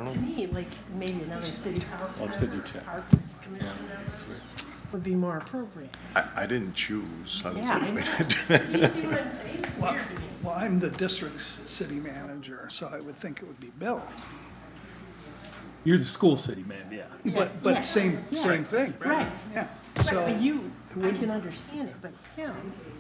don't To know. me, like, maybe another city council That's good you member, checked. parks commissioner That's weird. would be more appropriate. I didn't choose. I was Yeah, I know. appointed. Do you see what I'm saying? It's Well, weird to me. well, I'm the district's city manager, so I would think it would be Bill. You're the school city man, yeah. Yeah. But same thing, Right. right? Yeah. Right, So, but you, I wouldn't- can understand it, but him,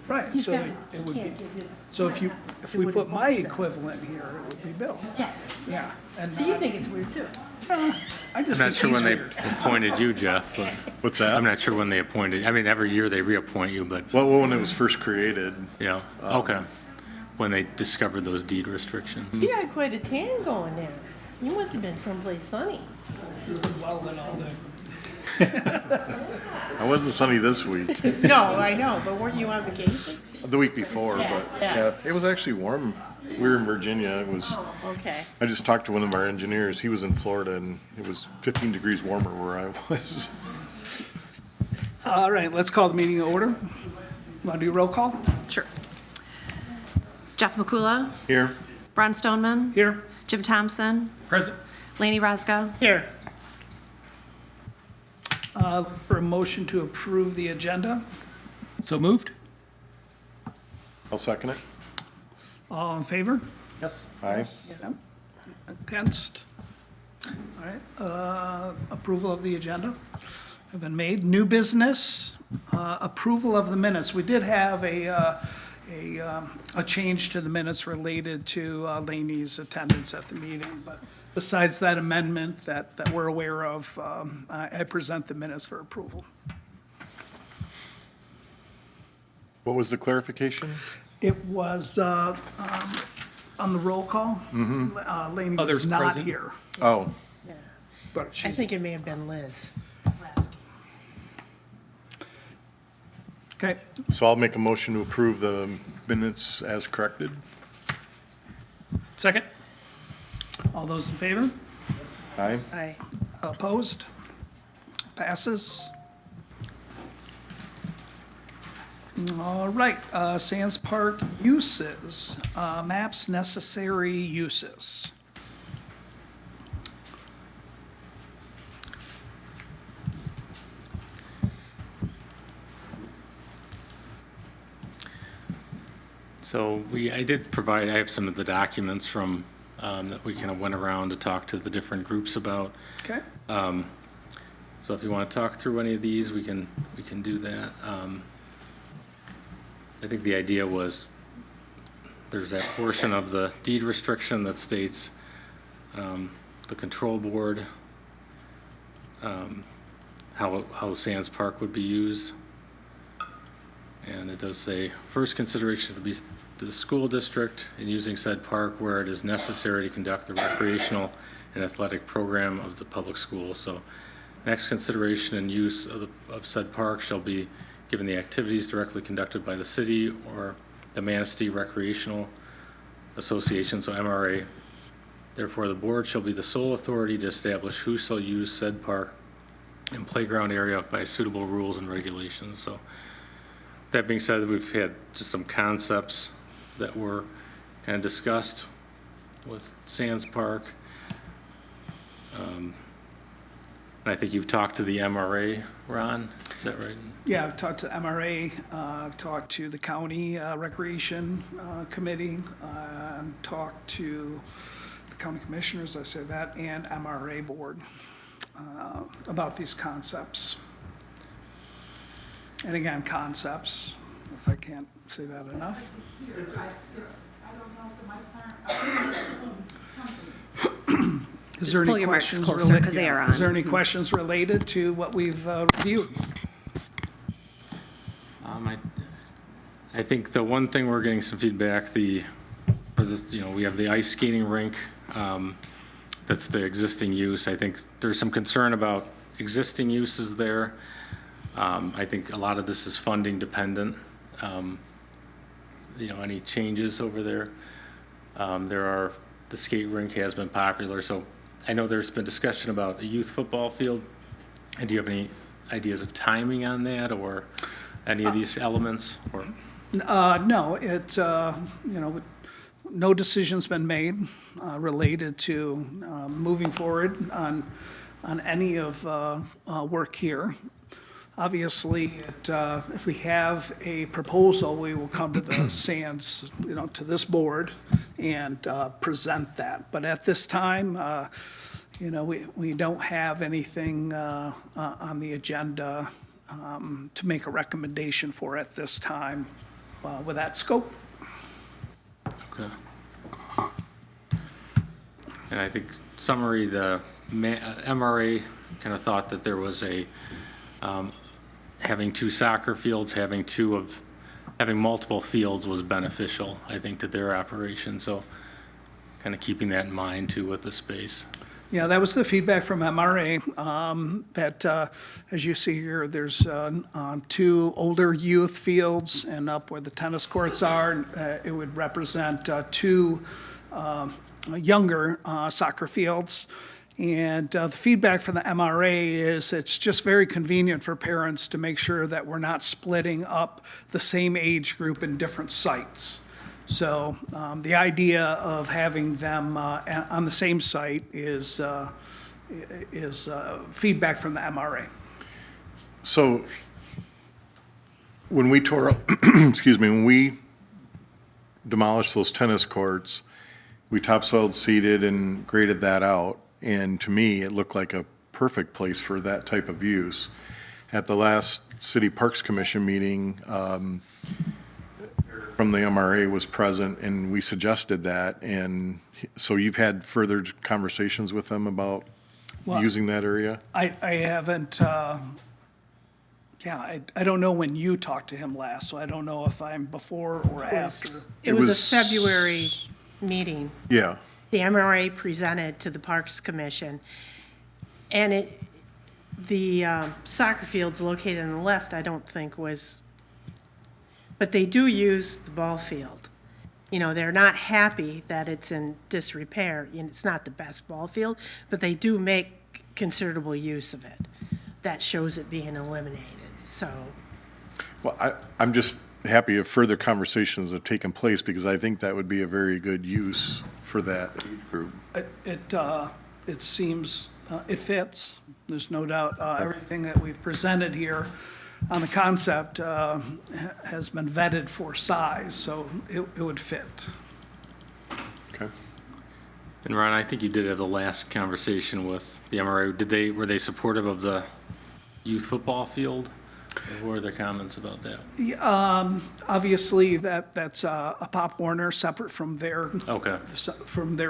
right, he's so got, it would he be, can't get his. so if it we would put my offset. equivalent here, it would be Bill. Yes. Yeah. And So you think it's weird too? I just I'm think not sure he's when they weird. appointed you, Jeff, but What's that? I'm not sure when they appointed, I mean, every year they reappoint you, but, Well, when it was first created, yeah, okay. When they discovered those deed restrictions. You had quite a tan going there. You must have been someplace sunny. He's been welding all day. I wasn't sunny this week, No, I know, but weren't you on vacation? the week before, Yeah, but yeah. yeah, it was actually warm. We were in Virginia. It was, Oh, okay. I just talked to one of our engineers. He was in Florida and it was 15 degrees warmer where I was. All right, let's call the meeting to order. Want to do roll call? Sure. Jeff McCullough, Here, Ron Stoneman, Here. Jim Thompson, Present. Laney Roscoe. Here. For a motion to approve the agenda. So moved? I'll second it. All in favor? Yes. Aye. Against? All right, approval of the agenda have been made. New business, approval of the minutes. We did have a change to the minutes related to Laney's attendance at the meeting, but besides that amendment that we're aware of, I present the minutes for approval. What was the clarification? It was on the roll call. Laney was Others not present. here, Oh, Yeah. but I she's, think it may have been Liz last game. okay. so I'll make a motion to approve the minutes as corrected. Second? All those in favor? Aye. Aye. Opposed? Passes. All right, Sands Park uses, maps necessary uses. So I did provide, I have some of the documents from, that we kind of went around to talk to the different groups about. Okay, So if you want to talk through any of these, we can do that. I think the idea was, there's that portion of the deed restriction that states the control board, how Sands Park would be used. And it does say, first consideration would be the school district in using said park where it is necessary to conduct the recreational and athletic program of the public school. So next consideration and use of said park shall be given the activities directly conducted by the city or the Manistee Recreational Association, so MRA. Therefore, the board shall be the sole authority to establish who shall use said park and playground area by suitable rules and regulations. So that being said, we've had just some concepts that were kind of discussed with Sands Park. And I think you've talked to the MRA, Ron, is that right? yeah, I've talked to MRA, I've talked to the county recreation committee, talked to the county commissioners, I said that, and MRA board about these concepts. And again, concepts, if I can't say that enough. Is there Just pull any your mics questions closer, related? 'cause they are Is there on. any questions related to what we've reviewed? I think the one thing we're getting some feedback, we have the ice skating rink, that's the existing use. I think there's some concern about existing uses there. I think a lot of this is funding dependent. Any changes over there. The skate rink has been popular, so I know there's been discussion about a youth football field. And do you have any ideas of timing on that or any of these elements or? No, it's, no decision's been made related to moving forward on any of work here. Obviously, if we have a proposal, we will come to the Sands, to this board and present that. But at this time, we don't have anything on the agenda to make a recommendation for at this time with that scope. Okay. And I think summary, the MRA kind of thought that there was having two soccer fields, having multiple fields was beneficial, I think, to their operation. So kind of keeping that in mind too with the space. Yeah, that was the feedback from MRA, that, as you see here, there's two older youth fields, and up where the tennis courts are, it would represent two younger soccer fields. And the feedback from the MRA is it's just very convenient for parents to make sure that we're not splitting up the same age group in different sites. So the idea of having them on the same site is feedback from the MRA. So when we when we demolished those tennis courts, we topsoiled, seeded, and graded that out. And to me, it looked like a perfect place for that type of use. At the last City Parks Commission meeting, from the MRA was present, and we suggested that. And so you've had further conversations with them about Well, using that area? I haven't, I don't know when you talked to him last, so I don't know if I'm before or after. It was a February meeting. Yeah. The MRA presented to the Parks Commission. And the soccer field's located on the left, I don't think was, but they do use the ball field. They're not happy that it's in disrepair. It's not the best ball field, but they do make considerable use of it. That shows it being eliminated, so. Well, I'm just happy if further conversations have taken place, because I think that would be a very good use for that age group. It seems, it fits. There's no doubt, everything that we've presented here on the concept has been vetted for size, so it would fit. Okay. And Ron, I think you did have the last conversation with the MRA. Were they supportive of the youth football field? Or what were their comments about that? Obviously, that's a Pop Warner separate from their Okay.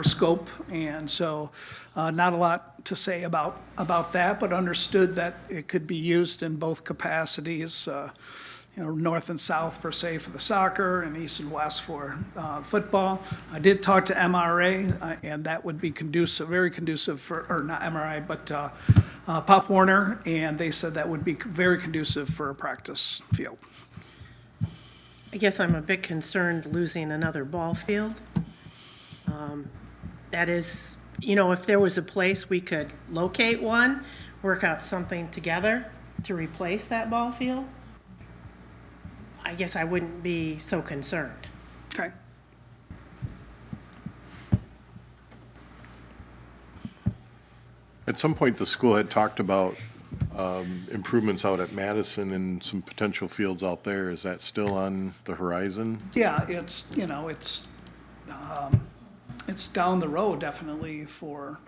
scope, and so not a lot to say about that, but understood that it could be used in both capacities, north and south per se for the soccer, and east and west for football. I did talk to MRA, and that would be very conducive for, or not MRA, but Pop Warner, and they said that would be very conducive for a practice field. I guess I'm a bit concerned losing another ball field. That is, if there was a place we could locate one, work out something together to replace that ball field, I guess I wouldn't be so concerned. Okay. At some point, the school had talked about improvements out at Madison and some potential fields out there. Is that still on the horizon? Yeah, it's down the road definitely for,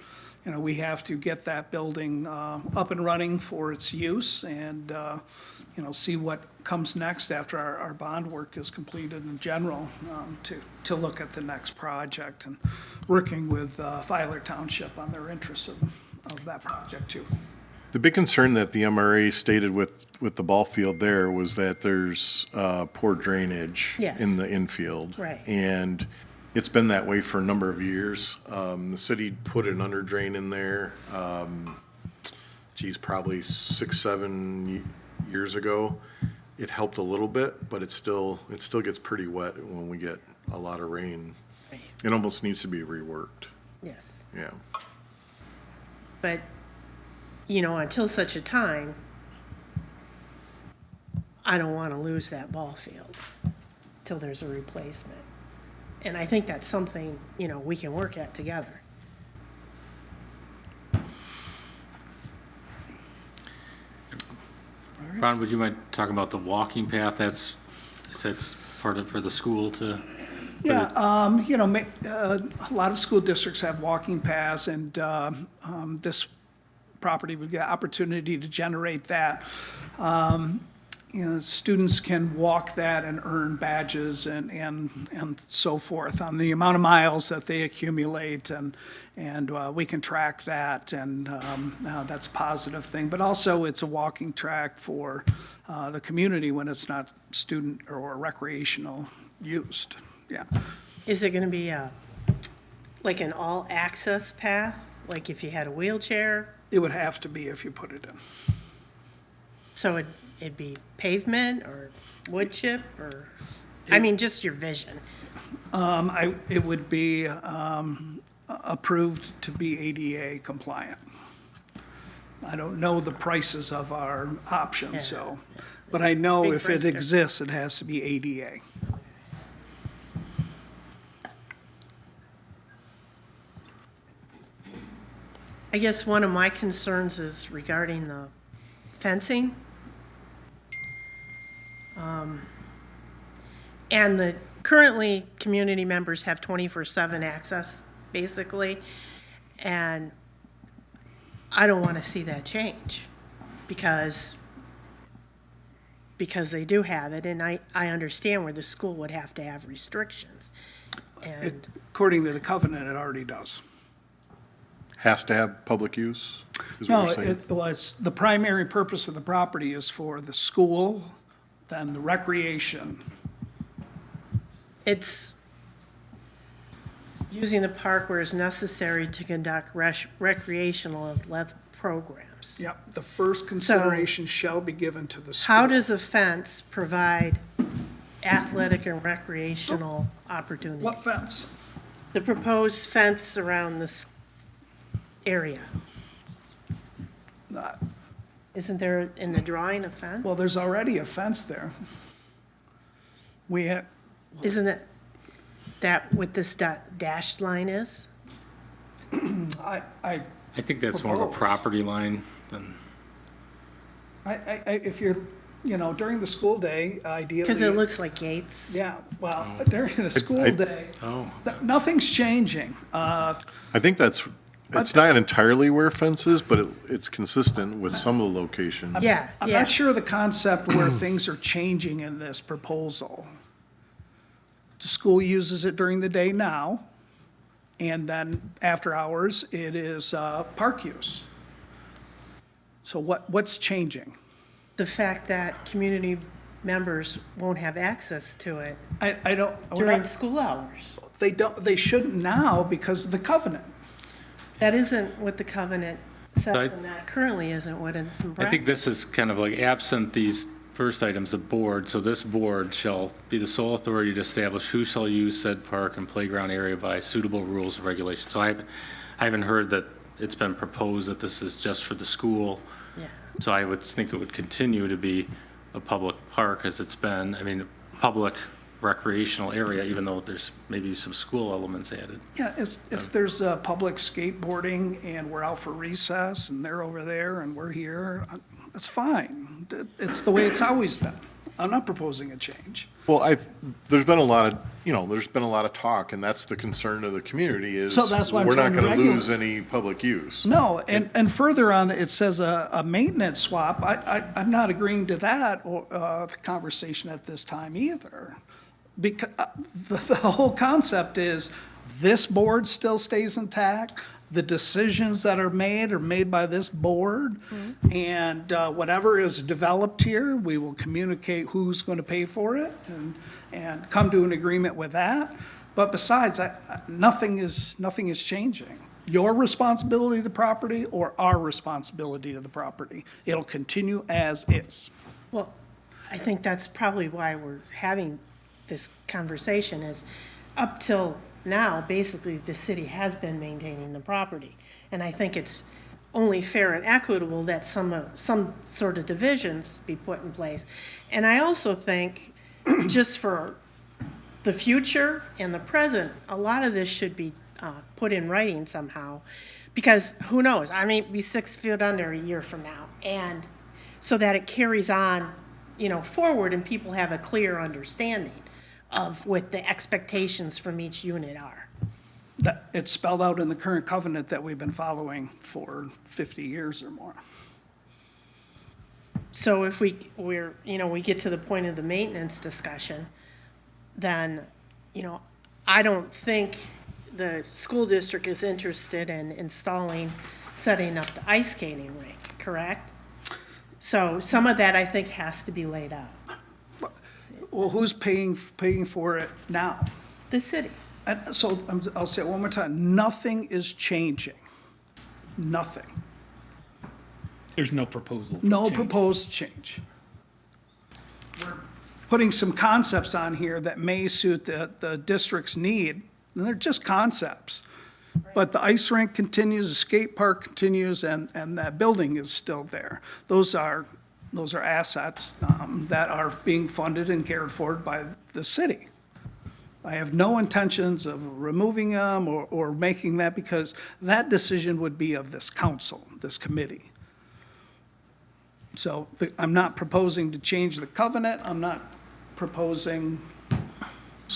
we have to get that building up and running for its use, and, see what comes next after our bond work is completed in general, to look at the next project, and working with Filer Township on their interests of that project too. The big concern that the MRA stated with the ball field there was that there's poor drainage Yes. in the infield. Right. And it's been that way for a number of years. The city put an under drain in there, probably 6-7 years ago. It helped a little bit, but it still gets pretty wet when we get a lot of rain. Right. It almost needs to be reworked. Yes. Yeah. But, until such a time, I don't want to lose that ball field till there's a replacement. And I think that's something, we can work at together. Ron, would you mind talking about the walking path? That's part of, for the school to, Yeah, a lot of school districts have walking paths, and this property would get opportunity to generate that. Students can walk that and earn badges and so forth on the amount of miles that they accumulate, and we can track that, and that's a positive thing. But also, it's a walking track for the community when it's not student or recreational used, yeah. Is it gonna be like an all-access path? Like if you had a wheelchair? It would have to be if you put it in. So it'd be pavement or wood chip or, just your vision. It would be approved to be ADA compliant. I don't know the prices of our options, so, but I know Big if price it tag. exists, it has to be ADA. I guess one of my concerns is regarding the fencing. And currently, community members have 24/7 access, basically. And I don't want to see that change because they do have it. And I understand where the school would have to have restrictions. And According to the covenant, it already does. Has to have public use, is what No, you're saying? it's, the primary purpose of the property is for the school, then the recreation. it's using the park where it's necessary to conduct recreational athletic programs. Yep, the first consideration shall be given to the school. How does a fence provide athletic and recreational opportunities? What fence? The proposed fence around this area, Uh, isn't there in the drawing a fence? Well, there's already a fence there. We have, Isn't that what this dashed line is? I, I think that's more of a Proposed. property line than, if you're, during the school day, ideally. Because it looks like gates. Yeah, well, during the school I- day, oh, nothing's changing. I think it's not entirely where fence is, but it's consistent with some of the locations. Yeah, I'm yeah. not sure of the concept where things are changing in this proposal. The school uses it during the day now, and then after hours, it is park use. So what's changing? The fact that community members won't have access to it I don't, during school hours. they shouldn't now because of the covenant. That isn't what the covenant says, I- and that currently isn't what it's in I practice. think this is kind of like absent these first items, the board, so this board shall be the sole authority to establish who shall use said park and playground area by suitable rules and regulations. So I haven't heard that it's been proposed that this is just for the school. Yeah. So I would think it would continue to be a public park as it's been, public recreational area, even though there's maybe some school elements added. Yeah, if there's public skateboarding and we're out for recess and they're over there and we're here, that's fine. It's the way it's always been. I'm not proposing a change. Well, there's been a lot of talk, and that's the concern of the community is So that's why I'm we're not trying to gonna regulate. lose any public use. No, and further on, it says a maintenance swap. I'm not agreeing to that or the conversation at this time either. Because the whole concept is this board still stays intact. The decisions that are made by this board. And whatever is developed here, we will communicate who's going to pay for it and come to an agreement with that. But besides, nothing is changing. Your responsibility to the property or our responsibility to the property. It'll continue as is. Well, I think that's probably why we're having this conversation is up till now, basically, the city has been maintaining the property. And I think it's only fair and equitable that some sort of divisions be put in place. And I also think, just for the future and the present, a lot of this should be put in writing somehow, because who knows? I may be 6 feet under a year from now, and so that it carries on, forward, and people have a clear understanding of what the expectations from each unit are. That, it's spelled out in the current covenant that we've been following for 50 years or more. So if we get to the point of the maintenance discussion, then, I don't think the school district is interested in setting up the ice skating rink, correct? So some of that, I think, has to be laid out. Well, who's paying for it now? The city. And so I'll say it one more time, nothing is changing. Nothing. There's no proposal. for No change. proposed change. We're putting some concepts on here that may suit the district's need, and they're just concepts. But the ice rink continues, the skate park continues, and that building is still there. Those are assets that are being funded and cared for by the city. I have no intentions of removing them or making that, because that decision would be of this council, this committee. So I'm not proposing to change the covenant, I'm not proposing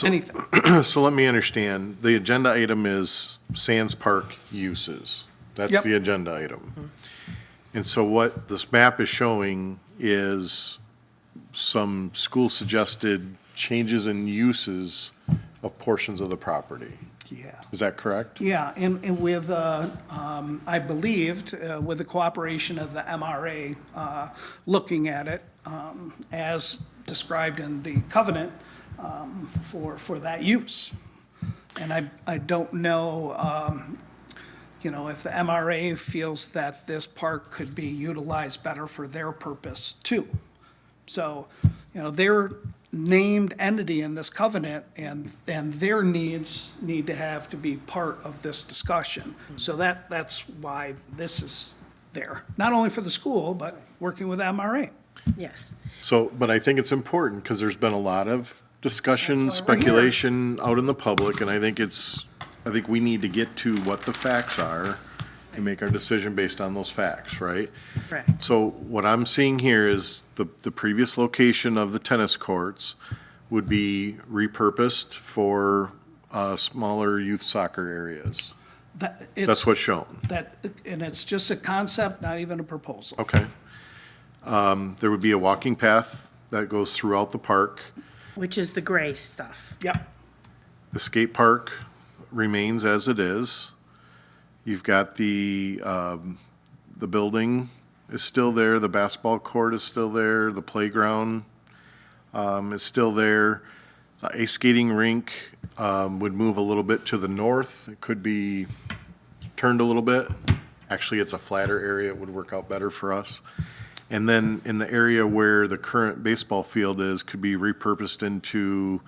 anything. So let me understand, the agenda item is Sands Park uses. That's Yep. the agenda item. And so what this map is showing is some school-suggested changes in uses of portions of the property. Yeah. Is that correct? Yeah, and with, I believed, with the cooperation of the MRA, looking at it as described in the covenant for that use. And I don't know, if the MRA feels that this park could be utilized better for their purpose too. So, they're named entity in this covenant, and their needs need to be part of this discussion. So that's why this is there, not only for the school, but working with MRA. Yes. So, but I think it's important, because there's been a lot of discussion, That's why we're here. speculation out in the public, and I think we need to get to what the facts are and make our decision based on those facts, right? Correct. So what I'm seeing here is the previous location of the tennis courts would be repurposed for smaller youth soccer areas. That's what's shown. And it's just a concept, not even a proposal. Okay. There would be a walking path that goes throughout the park. Which is the gray stuff. Yep. The skate park remains as it is. You've got the building is still there, the basketball court is still there, the playground is still there. The ice skating rink would move a little bit to the north. It could be turned a little bit. Actually, it's a flatter area, it would work out better for us. And then in the area where the current baseball field is, could be repurposed into,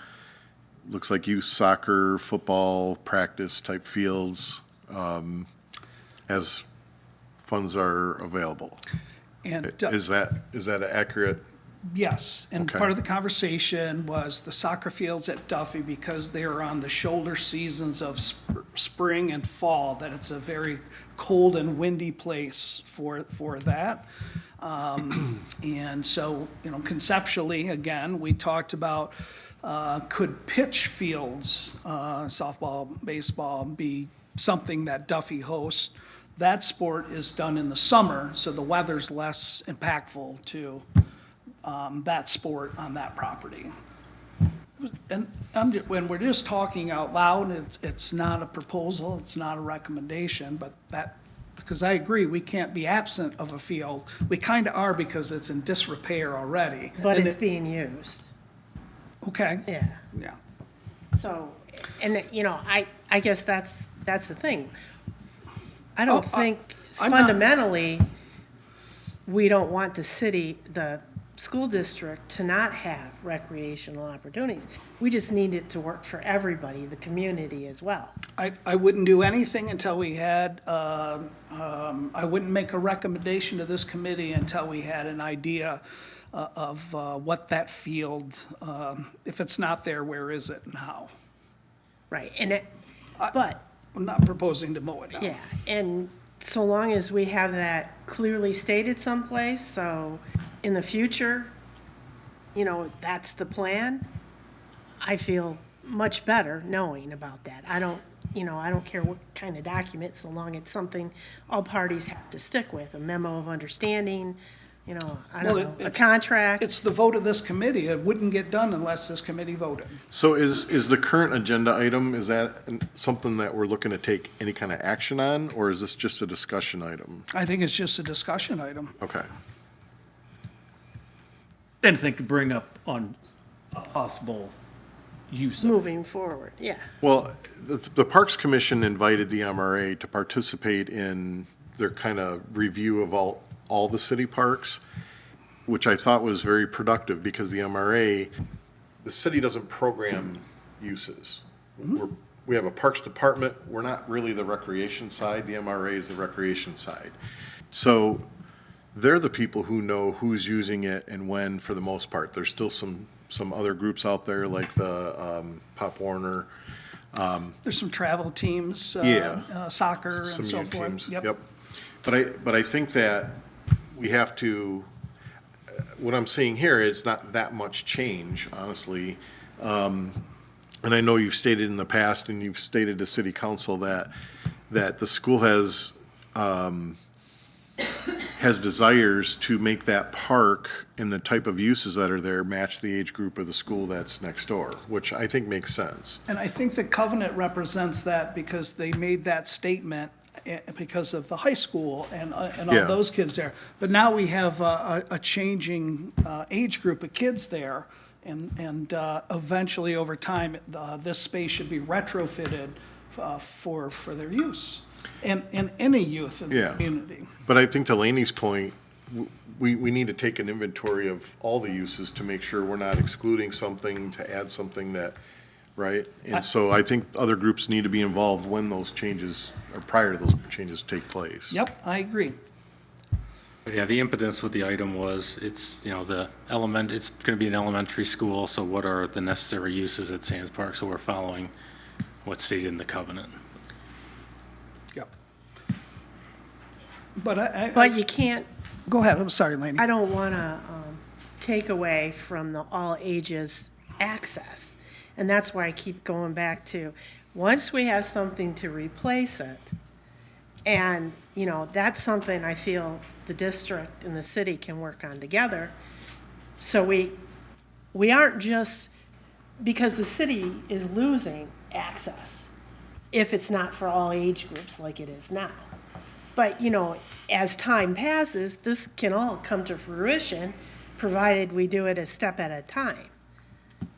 looks like youth soccer, football, practice type fields, as funds are available. And Is that accurate? yes, and Okay. part of the conversation was the soccer fields at Duffy, because they are on the shoulder seasons of spring and fall, that it's a very cold and windy place for that. And so, conceptually, again, we talked about, could pitch fields, softball, baseball, be something that Duffy hosts? That sport is done in the summer, so the weather's less impactful to that sport on that property. And when we're just talking out loud, it's not a proposal, it's not a recommendation, but because I agree, we can't be absent of a field. We kind of are, because it's in disrepair already. But And it's being used. Okay, Yeah. yeah. So, and, I guess that's the thing. I don't think I'm not- fundamentally, we don't want the city, the school district to not have recreational opportunities. We just need it to work for everybody, the community as well. I wouldn't do anything until we had, I wouldn't make a recommendation to this committee until we had an idea of what that field, if it's not there, where is it and how? Right, and it, but, I'm not proposing to mow it down. yeah, and so long as we have that clearly stated someplace, so in the future, you know, that's the plan, I feel much better knowing about that. I don't, you know, I don't care what kind of document, so long it's something all parties have to stick with, a memo of understanding, you know, I don't Well, know, a contract. It's the vote of this committee. It wouldn't get done unless this committee voted. So is the current agenda item, is that something that we're looking to take any kind of action on, or is this just a discussion item? I think it's just a discussion item. Okay. Anything to bring up on a possible use of it. Moving forward, yeah. Well, the Parks Commission invited the MRA to participate in their kind of review of all the city parks, which I thought was very productive, because the MRA, the city doesn't program uses. We have a Parks Department, we're not really the recreation side, the MRA is the recreation side. So they're the people who know who's using it and when, for the most part. There's still some other groups out there, like the Pop Warner, There's some travel teams, Yeah. soccer some and so youth forth. teams. Yep. But I think that we have to, what I'm seeing here is not that much change, honestly. And I know you've stated in the past, and you've stated to city council that the school has desires to make that park and the type of uses that are there match the age group of the school that's next door, which I think makes sense. And I think the covenant represents that because they made that statement because of the high school and all Yeah. those kids there. But now we have a changing age group of kids there, and eventually, over time, this space should be retrofitted for their use, and any youth in the Yeah. community. But I think to Laney's point, we need to take an inventory of all the uses to make sure we're not excluding something to add something that, right? And so I think other groups need to be involved when those changes, or prior to those changes take place. Yep, I agree. But yeah, the impetus with the item was, it's, you know, it's going to be an elementary school, so what are the necessary uses at Sands Park? So we're following what's stated in the covenant. Yep. But But you can't, go ahead, I'm sorry, Laney. I don't want to take away from the all ages access. And that's why I keep going back to, once we have something to replace it, and, you know, that's something I feel the district and the city can work on together. So we aren't just, because the city is losing access if it's not for all age groups like it is now. But, you know, as time passes, this can all come to fruition, provided we do it a step at a time.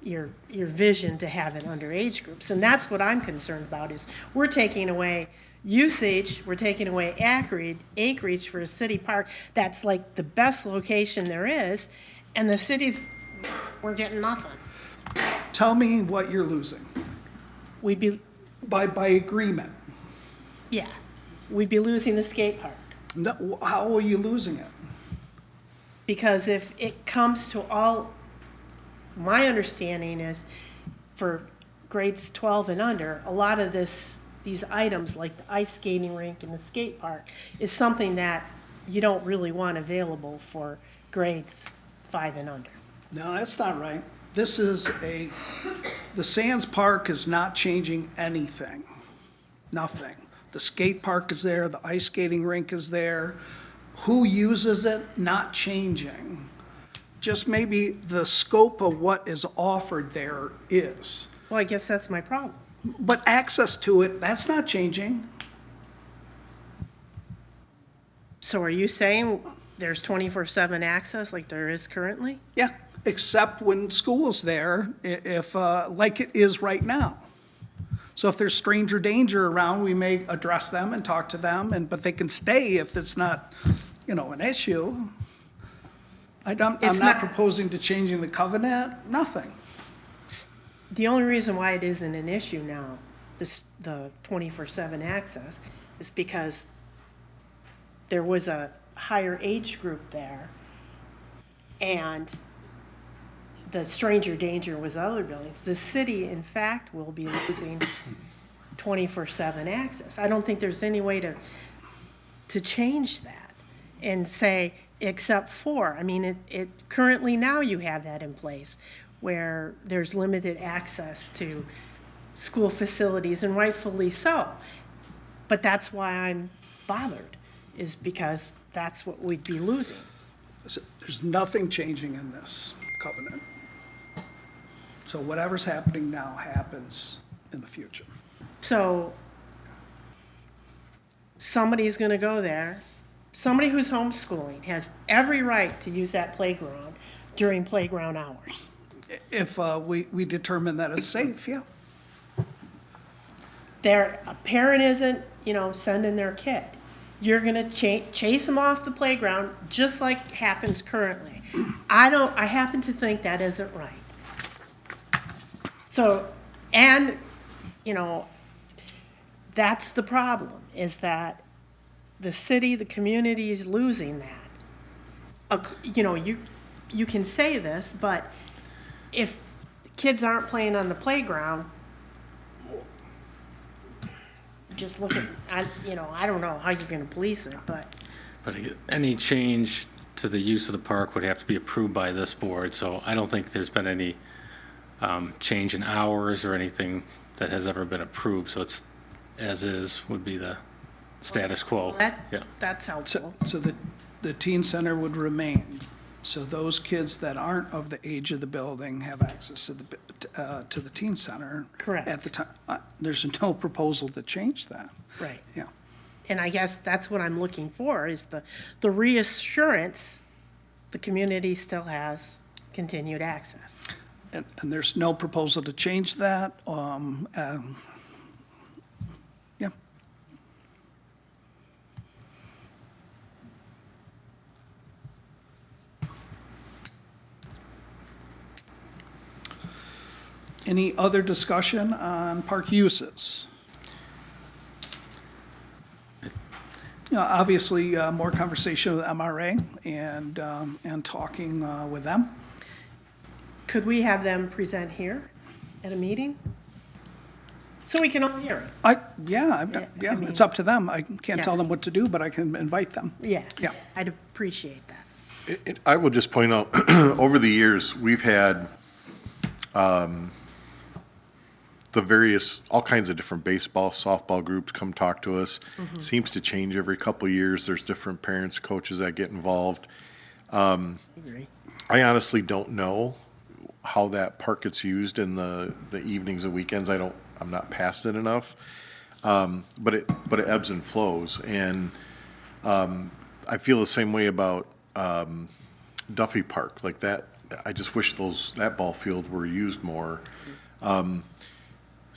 Your vision to have it under age groups. And that's what I'm concerned about, is we're taking away usage, we're taking away acreage for a city park that's like the best location there is, and the cities, we're getting nothing. Tell me what you're losing We'd be, by agreement. yeah, we'd be losing the skate park. No, how are you losing it? Because if it comes to all, my understanding is for grades 12 and under, a lot of these items like the ice skating rink and the skate park is something that you don't really want available for grades 5 and under. No, that's not right. The Sands Park is not changing anything. Nothing. The skate park is there, the ice skating rink is there. Who uses it? Not changing. Just maybe the scope of what is offered there is. Well, I guess that's my problem. But access to it, that's not changing. So are you saying there's 24/7 access like there is currently? Yeah, except when school's there, if, like it is right now. So if there's stranger danger around, we may address them and talk to them, but they can stay if it's not, you know, an issue. I'm It's not not- proposing to changing the covenant, nothing. The only reason why it isn't an issue now, the 24/7 access, is because there was a higher age group there, and the stranger danger was other buildings. The city, in fact, will be losing 24/7 access. I don't think there's any way to change that and say, except for, I mean, currently now you have that in place, where there's limited access to school facilities, and rightfully so. But that's why I'm bothered, is because that's what we'd be losing. There's nothing changing in this covenant. So whatever's happening now happens in the future. So somebody's gonna go there, somebody who's homeschooling has every right to use that playground during playground hours. If we determine that it's safe, yeah. A parent isn't, sending their kid. You're gonna chase them off the playground, just like happens currently. I happen to think that isn't right. So, and, that's the problem, is that the city, the community is losing that. You can say this, but if kids aren't playing on the playground, just look at, I don't know how you're gonna police it, but But again, any change to the use of the park would have to be approved by this board, so I don't think there's been any change in hours or anything that has ever been approved, so it's as is would be the status quo. Yeah. that's helpful. So the teen center would remain. So those kids that aren't of the age of the building have access to the teen center. Correct. At the time. There's no proposal to change that. Right. Yeah. And I guess that's what I'm looking for, is the reassurance the community still has continued access. And there's no proposal to change that. Yeah. Any other discussion on park uses? Obviously, more conversation with MRA and talking with them. Could we have them present here at a meeting? So we can all hear it. Yeah, I mean- it's up to them. I can't tell Yeah. them what to do, but I can invite them. Yeah. Yeah. I'd appreciate that. I will just point out, over the years, we've had all kinds of different baseball, softball groups come talk to us. Seems to change every couple of years. There's different parents, coaches that get involved. Agree. I honestly don't know how that park gets used in the evenings and weekends. I'm not past it enough. But it ebbs and flows. And I feel the same way about Duffy Park. Like that, I just wish that ball field were used more.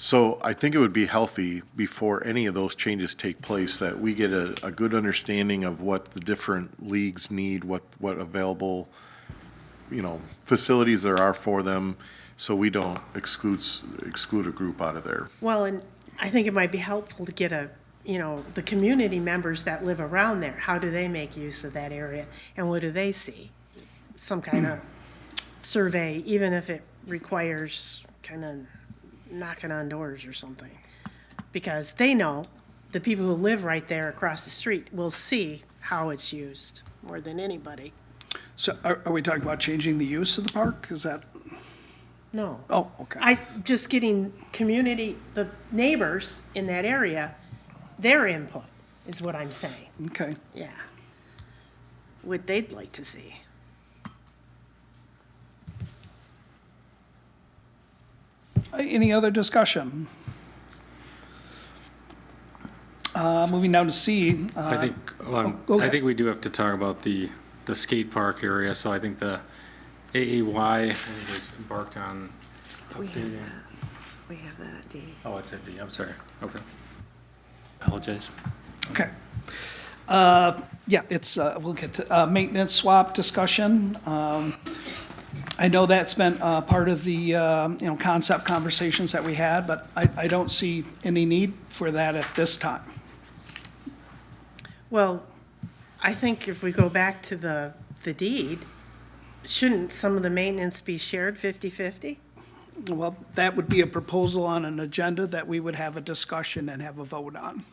So I think it would be healthy before any of those changes take place that we get a good understanding of what the different leagues need, what available, facilities there are for them, so we don't exclude a group out of there. Well, and I think it might be helpful to get the community members that live around there, how do they make use of that area? And what do they see? Some kind of survey, even if it requires kind of knocking on doors or something. Because they know, the people who live right there across the street will see how it's used more than anybody. So are we talking about changing the use of the park? Is that, No. oh, okay. Just getting the neighbors in that area, their input is what I'm saying. Okay. Yeah. What they'd like to see. Any other discussion? Moving down to C. I think, go I ahead. think we do have to talk about the skate park area, so I think the AAY, I think they've embarked on We have updating. that. We have that at D. Oh, it's at D, I'm sorry, okay. Apologize. Okay. Yeah, it's, we'll get to, maintenance swap discussion. I know that's been, part of the, concept conversations that we had, but I don't see any need for that at this time. Well, I think if we go back to the deed, shouldn't some of the maintenance be shared 50/50? Well, that would be a proposal on an agenda that we would have a discussion and have a vote on.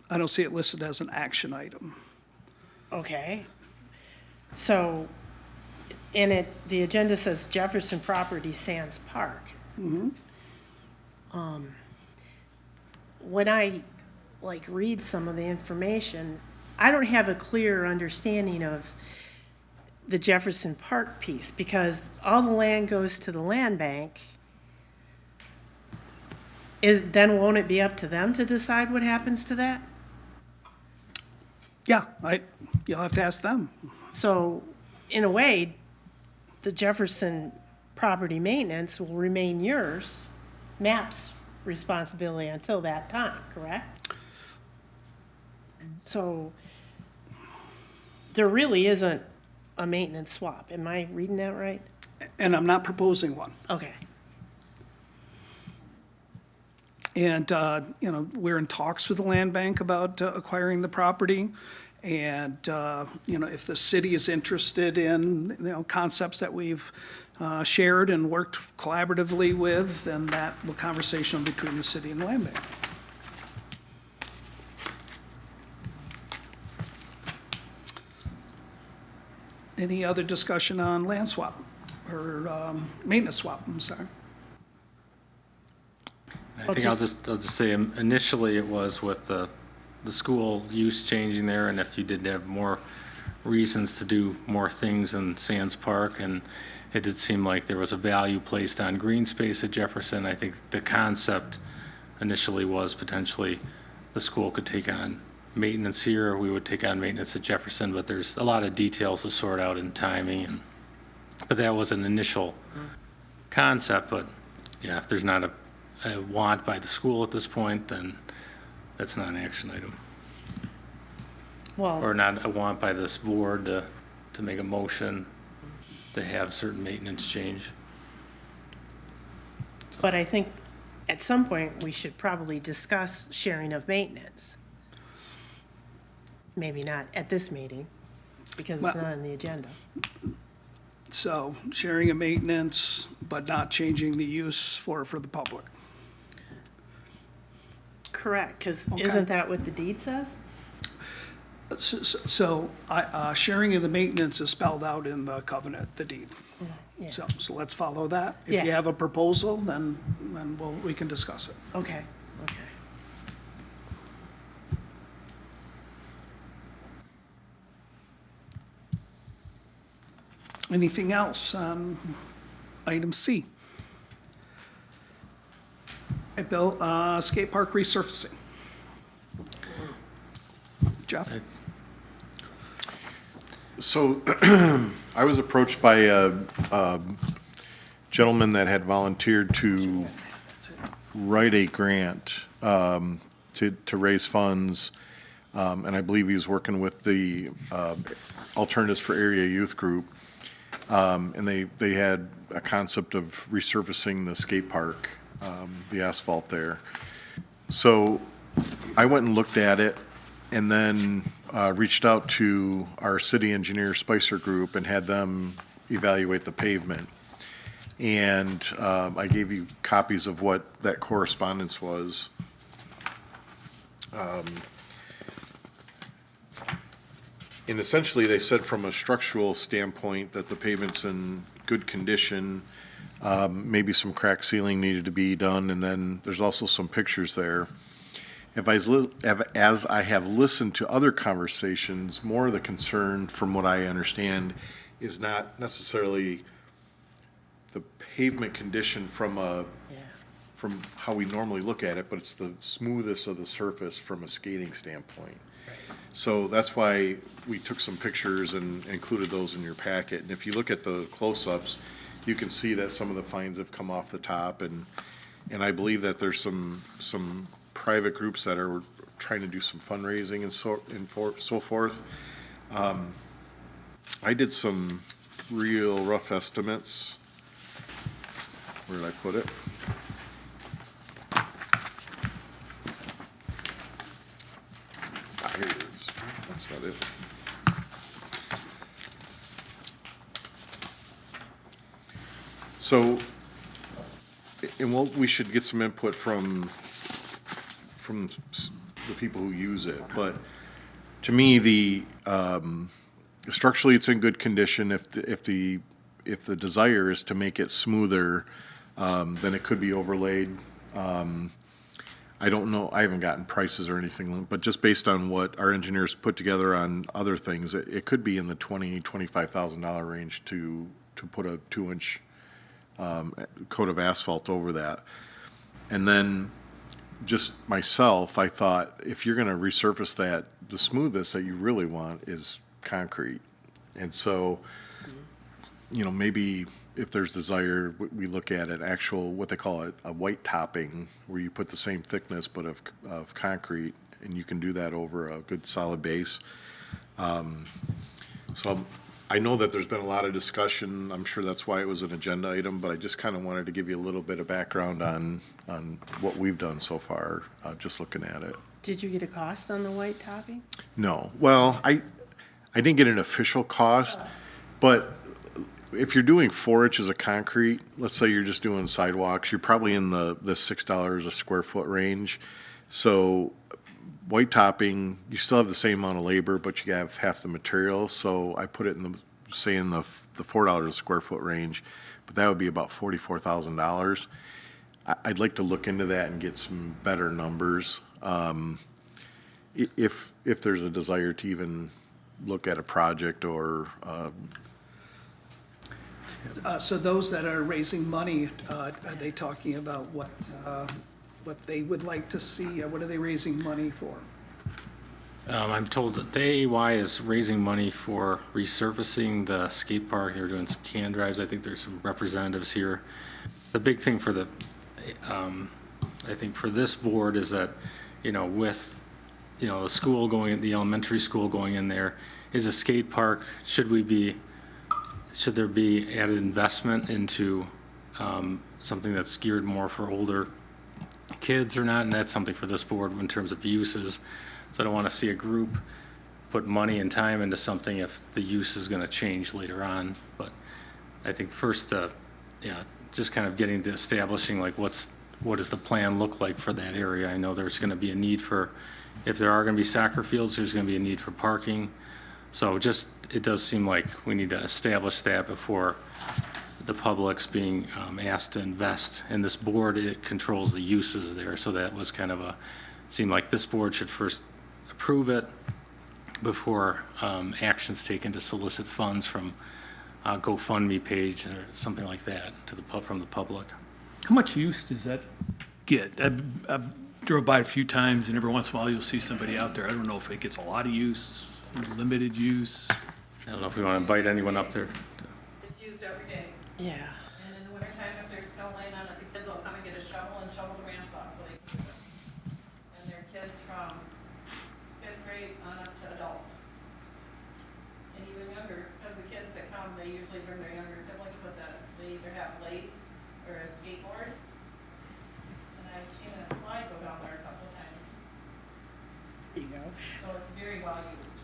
I don't see it listed as an action item. Okay. So, in it, the agenda says Jefferson Property Sands Park. When I, read some of the information, I don't have a clear understanding of the Jefferson Park piece, because all the land goes to the land bank. Then won't it be up to them to decide what happens to that? Yeah, you'll have to ask them. So, in a way, the Jefferson property maintenance will remain yours, MAP's responsibility until that time, correct? So, there really isn't a maintenance swap. Am I reading that right? And I'm not proposing one. Okay. And, we're in talks with the land bank about acquiring the property. And, if the city is interested in, concepts that we've shared and worked collaboratively with, then that will conversation between the city and the land bank. Any other discussion on land swap or maintenance swap? I'm sorry. I think I'll just say initially it was with the school use changing there, and if you did have more reasons to do more things in Sands Park, and it did seem like there was a value placed on green space at Jefferson. I think the concept initially was potentially the school could take on maintenance here, or we would take on maintenance at Jefferson, but there's a lot of details to sort out in timing, but that was an initial concept. But yeah, if there's not a want by the school at this point, then that's not an action item. Well, Or not a want by this board to make a motion to have certain maintenance change. but I think at some point, we should probably discuss sharing of maintenance. Maybe not at this meeting, because it's Well- not on the agenda. So sharing of maintenance, but not changing the use for the public. Correct, because Okay. isn't that what the deed says? So sharing of the maintenance is spelled out in the covenant, the deed. Yeah. So let's follow that. If Yeah. you have a proposal, then we can discuss it. Okay, okay. Anything else on item C? Hey, Bill, skate park resurfacing. Jeff? So I was approached by a gentleman that had volunteered to write a grant to raise funds, and I believe he was working with the Alternatives for Area Youth Group, and they had a concept of resurfacing the skate park, the asphalt there. So I went and looked at it, and then reached out to our city engineer Spicer Group and had them evaluate the pavement. And I gave you copies of what that correspondence was. And essentially, they said from a structural standpoint that the pavement's in good condition. Maybe some crack sealing needed to be done, and then there's also some pictures there. As I have listened to other conversations, more of the concern, from what I understand, is not necessarily the pavement condition from how we normally look at it, but it's the smoothness of the surface from a skating standpoint. So that's why we took some pictures and included those in your packet. And if you look at the close-ups, you can see that some of the fines have come off the top, and I believe that there's some private groups that are trying to do some fundraising and so forth. I did some real rough estimates. Where did I put it? Here it is. That's not it. So, and we should get some input from the people who use it, but to me, structurally, it's in good condition. If the desire is to make it smoother, then it could be overlaid. I don't know, I haven't gotten prices or anything, but just based on what our engineers put together on other things, it could be in the $25,000 range to put a 2-inch coat of asphalt over that. And then just myself, I thought if you're going to resurface that, the smoothest that you really want is concrete. And so, maybe if there's desire, we look at an actual, what they call a white topping, where you put the same thickness but of concrete, and you can do that over a good solid base. So I know that there's been a lot of discussion. I'm sure that's why it was an agenda item, but I just kind of wanted to give you a little bit of background on what we've done so far, just looking at it. Did you get a cost on the white topping? No. Well, I didn't get an official cost, but if you're doing 4 inches of concrete, let's say you're just doing sidewalks, you're probably in the $6 a square foot range. So white topping, you still have the same amount of labor, but you have half the material. So I put it in the $4 a square foot range, but that would be about $44,000. I'd like to look into that and get some better numbers. If there's a desire to even look at a project or So those that are raising money, are they talking about what they would like to see? What are they raising money for? I'm told that the AAY is raising money for resurfacing the skate park. They're doing some can drives. I think there's some representatives here. The big thing for I think for this board is that, with, the school the elementary school going in there, is a skate park, should there be added investment into something that's geared more for older kids or not? And that's something for this board in terms of uses. So I don't want to see a group put money and time into something if the use is going to change later on. But I think first, just kind of getting to establishing like what does the plan look like for that area. I know there's going to be a need for, if there are going to be soccer fields, there's going to be a need for parking. So it does seem like we need to establish that before the public's being asked to invest. And this board, it controls the uses there. So that was kind of it seemed like this board should first approve it before actions taken to solicit funds from GoFundMe page or something like that from the public. How much use does that get? I've drove by it a few times, and every once in a while you'll see somebody out there. I don't know if it gets a lot of use, limited use. I don't know if we want to invite anyone up there. It's used every day. Yeah. And in the wintertime, if there's snow laying on it, the kids will come and get a shovel and shovel the ramps off so they can use it. And they're kids from 5th grade on up to adults. And even younger, because the kids that come, they usually bring their younger siblings with them. They either have blades or a skateboard. And I've seen a slide go down there a couple of times. There you go. So it's very well used.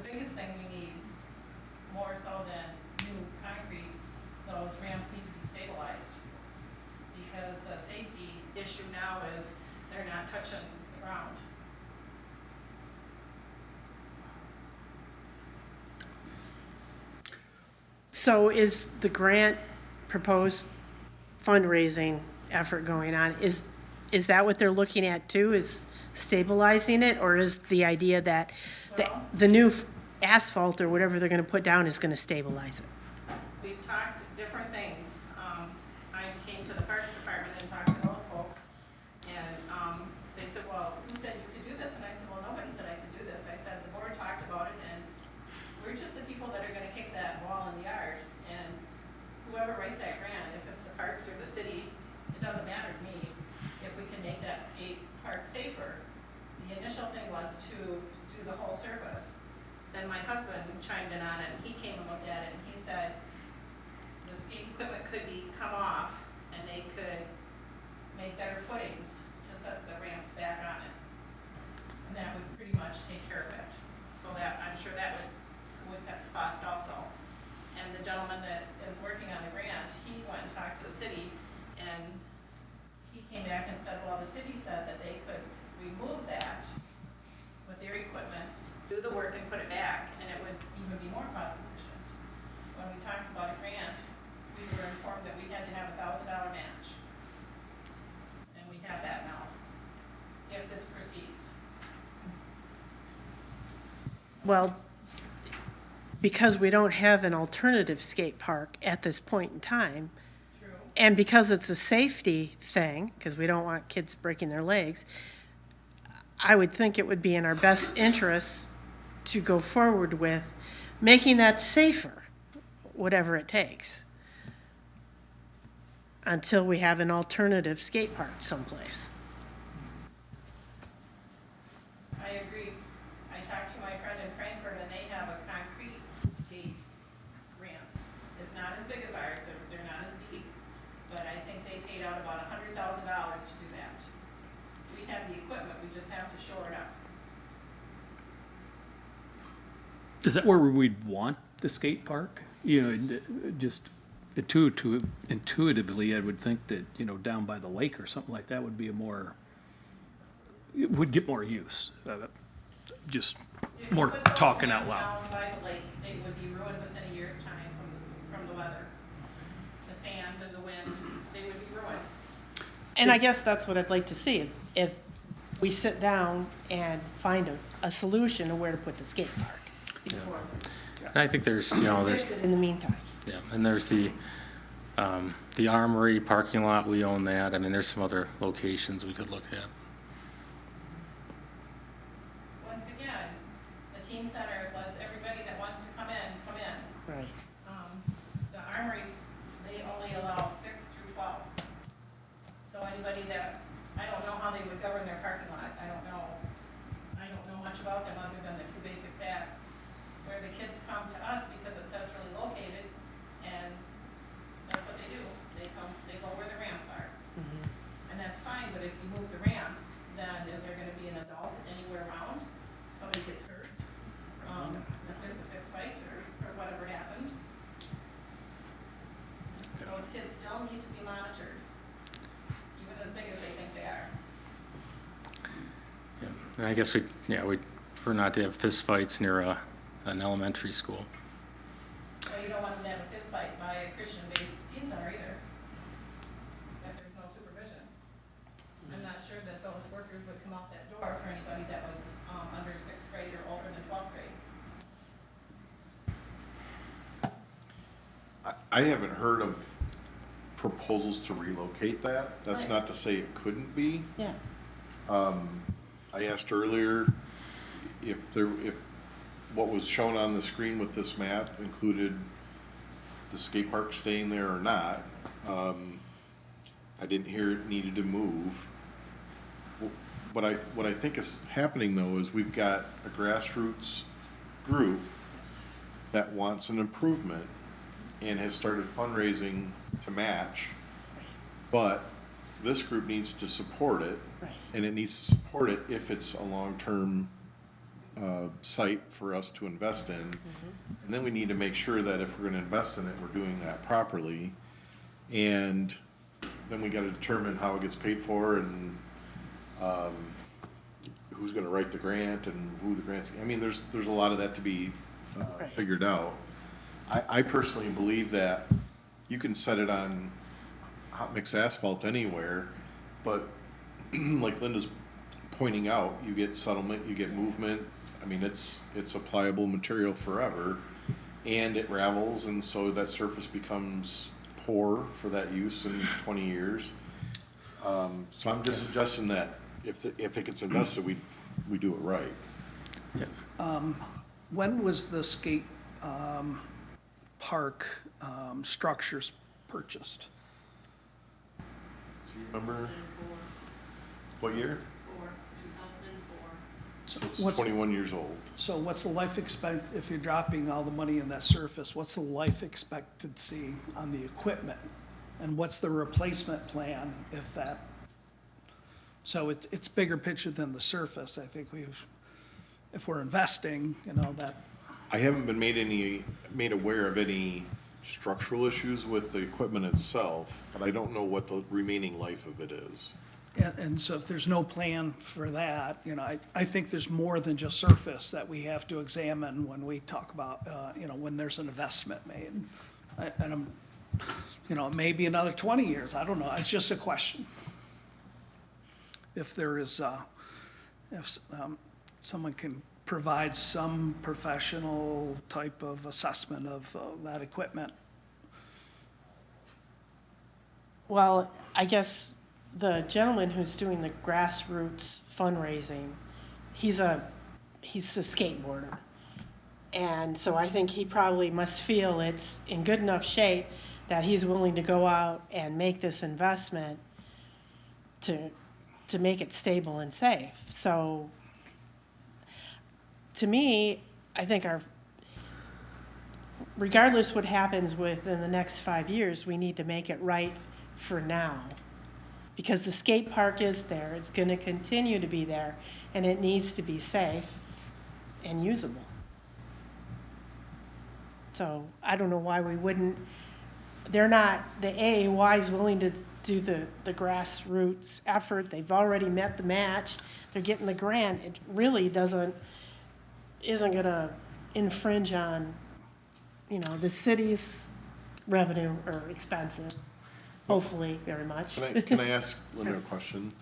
The biggest thing we need, more so than new concrete, those ramps need to be stabilized. Because the safety issue now is they're not touching the ground. So is the grant proposed fundraising effort going on, is that what they're looking at too, is stabilizing it? Or is the idea that the new asphalt or whatever they're gonna put down is gonna stabilize it? We've talked different things. I came to the Parks Department and talked to those folks. And they said, well, who said you could do this? And I said, well, nobody said I could do this. I said, the board talked about it and we're just the people that are gonna kick that wall in the yard. And whoever writes that grant, if it's the parks or the city, it doesn't matter to me if we can make that skate park safer. do the whole surface. Then my husband chimed in on it, and he came and looked at it, and he said the skate equipment could come off, and they could make better footings to set the ramps back on it. And that would pretty much take care of it. So that, I'm sure that would cut the cost also. And the gentleman that is working on the grant, he went and talked to the city, and he came back and said, well, the city said that they could remove that with their equipment, do the work and put it back, and it would even be more cost efficient. When we talked about a grant, we were informed that we had to have $1,000 match. And we have that now, if this proceeds. Well, because we don't have an alternative skate park at this point in time, True. and because it's a safety thing, because we don't want kids breaking their legs, I would think it would be in our best interest to go forward with making that safer, whatever it takes, until we have an alternative skate park someplace. I agree. I talked to my friend in Frankfurt, and they have a concrete skate ramps. It's not as big as ours, they're not as deep, but I think they paid out about $100,000 to do that. We have the equipment, we just have to shore it up. Is that where we'd want the skate park? You know, just intuitively, I would think that, you know, down by the lake or something like that would be it would get more use. Just If you more put those talking out ramps loud. Down by the lake, they would be ruined within a year's time from the weather. The sand and the wind, they would be ruined. And I guess that's what I'd like to see, if we sit down and find a solution of where to put the skate park before, And I think there's, you know, there's, in the meantime. yeah, and there's the Armory parking lot, we own that. I mean, there's some other locations we could look at. Once again, the teen center lets everybody that wants to come in, come in. Right. The Armory, they only allow 6 through 12. So anybody that, I don't know how they would govern their parking lot, I don't know much about them other than the few basic facts. Where the kids come to us because it's centrally located, and that's what they do. They go where the ramps are. And that's fine, but if you move the ramps, then is there gonna be an adult anywhere around? Somebody gets hurt, if there's a fist fight or whatever happens. Those kids still need to be monitored, even as big as they think they are. Yeah. And I guess we'd prefer not to have fist fights near an elementary school. Well, you don't want them to have a fist fight by a Christian-based teen center either, if there's no supervision. I'm not sure that those workers would come out that door for anybody that was under 6th grade or older than 12th grade. I haven't heard of proposals to relocate that. That's Right. not to say it couldn't be. Yeah. I asked earlier if what was shown on the screen with this map included the skate park staying there or not. I didn't hear it needed to move. What I think is happening though is we've got a grassroots group that wants an improvement and has started fundraising to match, but this group needs to support it. Right. And it needs to support it if it's a long-term site for us to invest in. And then we need to make sure that if we're gonna invest in it, we're doing that properly. And then we gotta determine how it gets paid for and who's gonna write the grant and who the grant's, I mean, there's a lot of that to be Right. figured out. I personally believe that you can set it on hot mix asphalt anywhere, but like Linda's pointing out, you get settlement, you get movement. I mean, it's a pliable material forever, and it ravels, and so that surface becomes poor for that use in 20 years. So I'm just suggesting that if it gets invested, we do it right. Yeah. When was the skate park structures purchased? Do you remember what year? 2004. It's What's- 21 years old. So what's the life expect, if you're dropping all the money in that surface, what's the life expectancy on the equipment? And what's the replacement plan if that? So it's bigger picture than the surface. I think if we're investing, that, I haven't been made aware of any structural issues with the equipment itself, but I don't know what the remaining life of it is. and so if there's no plan for that, I think there's more than just surface that we have to examine when we talk about, when there's an investment made. And maybe another 20 years, I don't know, it's just a question. If there is, someone can provide some professional type of assessment of that equipment. Well, I guess the gentleman who's doing the grassroots fundraising, he's a skateboarder. And so I think he probably must feel it's in good enough shape that he's willing to go out and make this investment to make it stable and safe. So to me, I think regardless what happens within the next 5 years, we need to make it right for now. Because the skate park is there, it's gonna continue to be there, and it needs to be safe and usable. So I don't know why we wouldn't, the AAY is willing to do the grassroots effort, they've already met the match, they're getting the grant, it really isn't gonna infringe on, the city's revenue or expenses, hopefully very much. Can I ask Linda a question?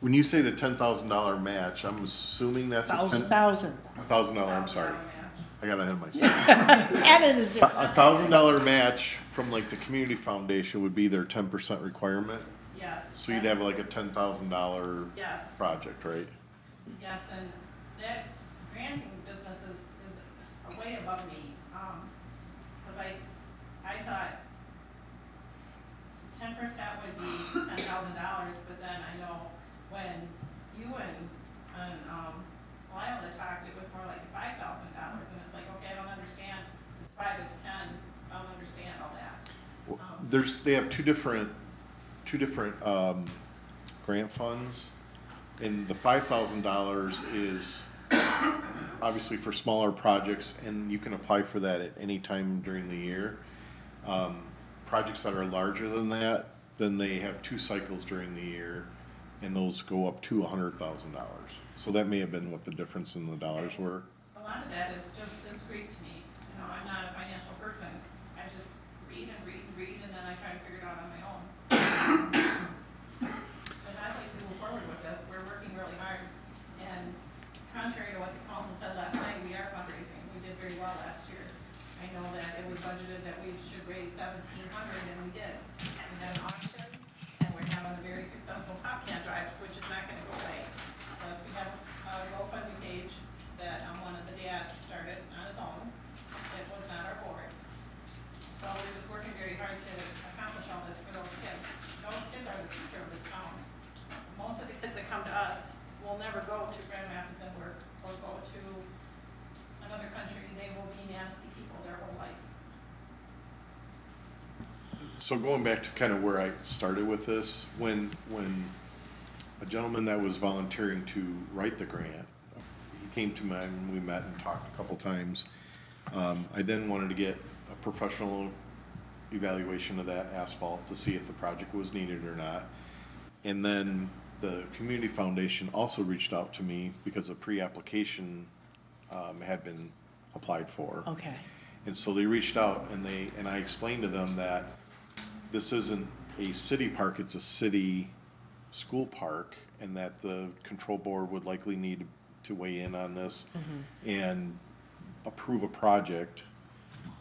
When you say the $10,000 match, I'm assuming that's a $1,000. $1,000, I'm sorry. match. I got ahead of myself. Added a zero. A $1,000 match from like the community foundation would be their 10% requirement? Yes. So you'd have like a $10,000 Yes. project, right? Yes, and that granting business is way above me, because I thought 10% would be $10,000, but then I know when you and Lila talked, it was more like $5,000, and it's like, okay, I don't understand, it's 5, it's 10, I don't understand all that. They have two different grant funds, and the $5,000 is obviously for smaller projects, and you can apply for that at any time during the year. Projects that are larger than that, then they have 2 cycles during the year, and those go up to $100,000. So that may have been what the difference in the dollars were. A lot of that is just discreet to me, I'm not a financial person, I just read and read and read, and then I try to figure it out on my own. And I'd like to move forward with this, we're working really hard, and contrary to what the council said last night, we are fundraising, we did very well last year. I know that it was budgeted that we should raise $1,700, and we did. We had an auction, and we're having a very successful Pop Can Drive, which is not gonna go away. Plus, we have a GoFundMe page that one of the dads started on his own, it was not our board. So we're just working very hard to accomplish all this for those kids. Those kids are the future of this town. Most of the kids that come to us will never go to Grand Rapids and work, or go to another country, they will be Manistee people their whole life. So going back to kind of where I started with this, when a gentleman that was volunteering to write the grant, he came to me and we met and talked a couple times. I then wanted to get a professional evaluation of that asphalt to see if the project was needed or not. And then the community foundation also reached out to me because a pre-application had been applied for. Okay. And so they reached out and I explained to them that this isn't a city park, it's a city school park, and that the control board would likely need to weigh in on this and approve a project.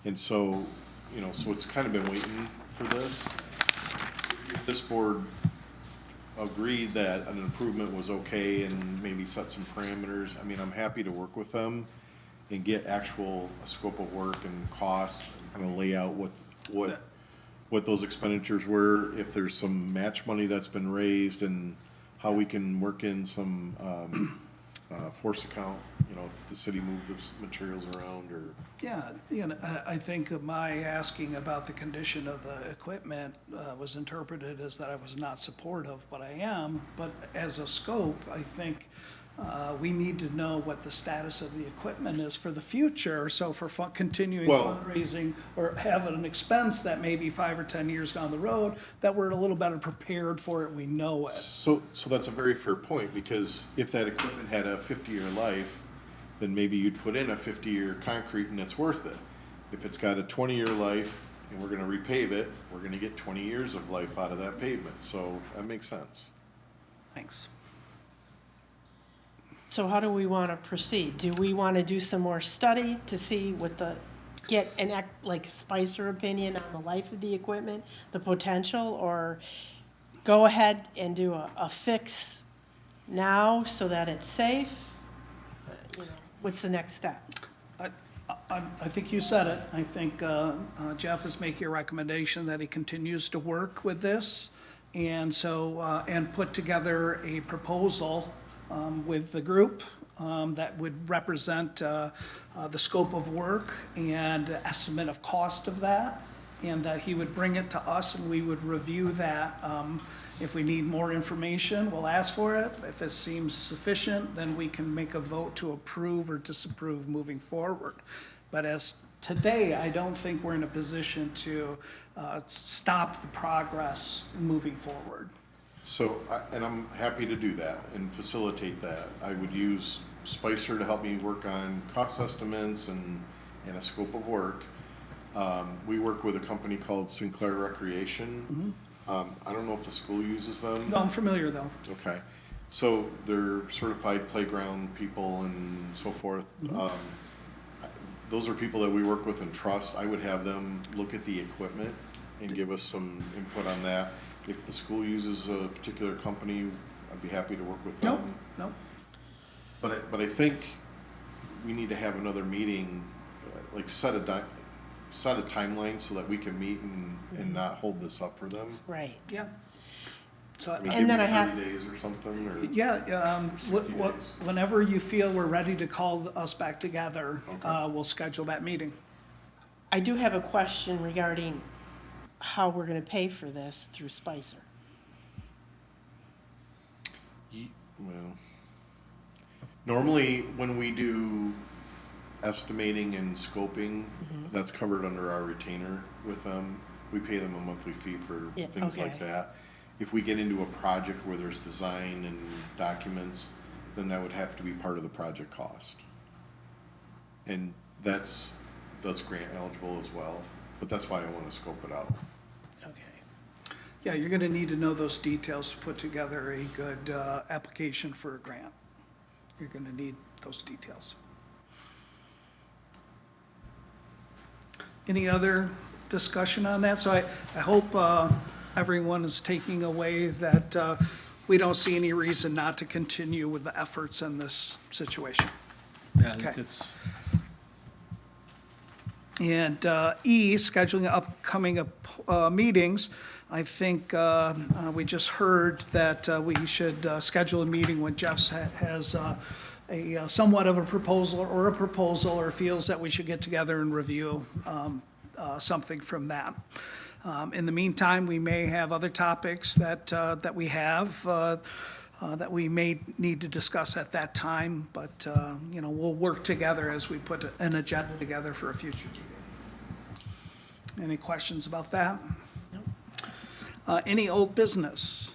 And so, so it's kind of been waiting for this. This board agreed that an improvement was okay and maybe set some parameters. I mean, I'm happy to work with them and get a scope of work and cost, and kind of lay out what those expenditures were, if there's some match money that's been raised, and how we can work in some force account, if the city moved those materials around or. Yeah, I think of my asking about the condition of the equipment was interpreted as that I was not supportive, but I am. But as a scope, I think we need to know what the status of the equipment is for the future. So for continuing Well- fundraising or having an expense that may be 5 or 10 years down the road, that we're a little better prepared for it, we know it. So that's a very fair point, because if that equipment had a 50-year life, then maybe you'd put in a 50-year concrete and it's worth it. If it's got a 20-year life and we're gonna repave it, we're gonna get 20 years of life out of that pavement, so that makes sense. Thanks. So how do we want to proceed? Do we want to do some more study to see get like Spicer opinion on the life of the equipment, the potential, or go ahead and do a fix now so that it's safe? What's the next step? I think you said it. I think Jeff is making a recommendation that he continues to work with this, and and put together a proposal with the group that would represent the scope of work and estimate of cost of that, and that he would bring it to us and we would review that. If we need more information, we'll ask for it. If it seems sufficient, then we can make a vote to approve or disapprove moving forward. But as today, I don't think we're in a position to stop the progress moving forward. So, and I'm happy to do that and facilitate that. I would use Spicer to help me work on cost estimates and a scope of work. We work with a company called Sinclair Recreation. I don't know if the school uses them. No, I'm familiar though. Okay, so they're certified playground people and so forth. Those are people that we work with and trust. I would have them look at the equipment and give us some input on that. If the school uses a particular company, I'd be happy to work with them. Nope. But I think we need to have another meeting, like set a timeline so that we can meet and not hold this up for them. Right. Yeah. So, I mean, And give then me I have- 30 days or something, or? yeah, 60 days. whenever you feel we're ready to call us back together, Okay. we'll schedule that meeting. I do have a question regarding how we're going to pay for this through Spicer. Well, normally when we do estimating and scoping, that's covered under our retainer with them. We pay them a monthly fee for Yeah, things like okay. that. If we get into a project where there's design and documents, then that would have to be part of the project cost. And that's grant eligible as well, but that's why I want to scope it out. Okay. Yeah, you're gonna need to know those details to put together a good application for a grant. You're gonna need those details. Any other discussion on that? So I hope everyone is taking away that we don't see any reason not to continue with the efforts in this situation. Yeah, I think Okay. that's, And E, scheduling upcoming meetings. I think we just heard that we should schedule a meeting when Jeff has a somewhat of a proposal or feels that we should get together and review something from that. In the meantime, we may have other topics that we have that we may need to discuss at that time, but we'll work together as we put an agenda together for a future meeting. Any questions about that? Any old business?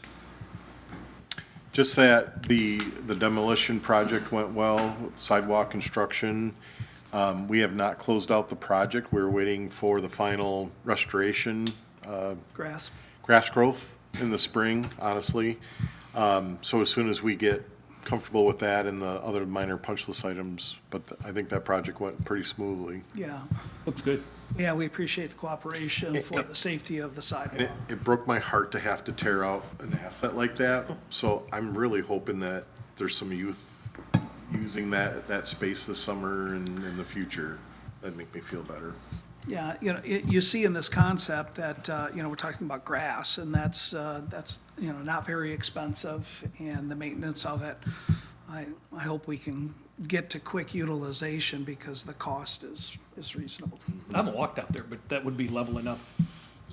Just that the demolition project went well, sidewalk construction. We have not closed out the project. We're waiting for the final restoration, Grass? grass growth in the spring, honestly. So as soon as we get comfortable with that and the other minor punch list items, but I think that project went pretty smoothly. Yeah. looks good. Yeah, we appreciate the cooperation for the safety of the And sidewalk. it broke my heart to have to tear out an asset like that. So I'm really hoping that there's some youth using that space this summer and in the future. That'd make me feel better. Yeah, you see in this concept that, we're talking about grass, and that's not very expensive, and the maintenance of it I hope we can get to quick utilization because the cost is reasonable. I haven't walked out there, but that would be level enough.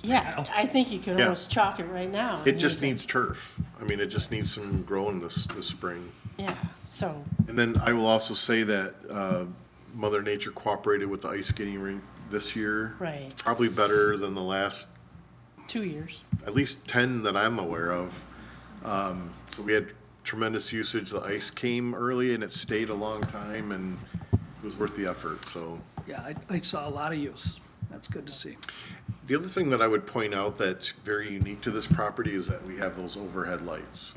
Yeah, I think you could Yeah. almost chalk it right now. It and just use it. needs turf. I mean, it just needs some growing this spring. Yeah, so, And then I will also say that Mother Nature cooperated with the ice skating rink this year. right, Probably better than the last, 2 years. at least 10 that I'm aware of. So we had tremendous usage. The ice came early and it stayed a long time and it was worth the effort, so. Yeah, I saw a lot of use. That's good to see. The other thing that I would point out that's very unique to this property is that we have those overhead lights.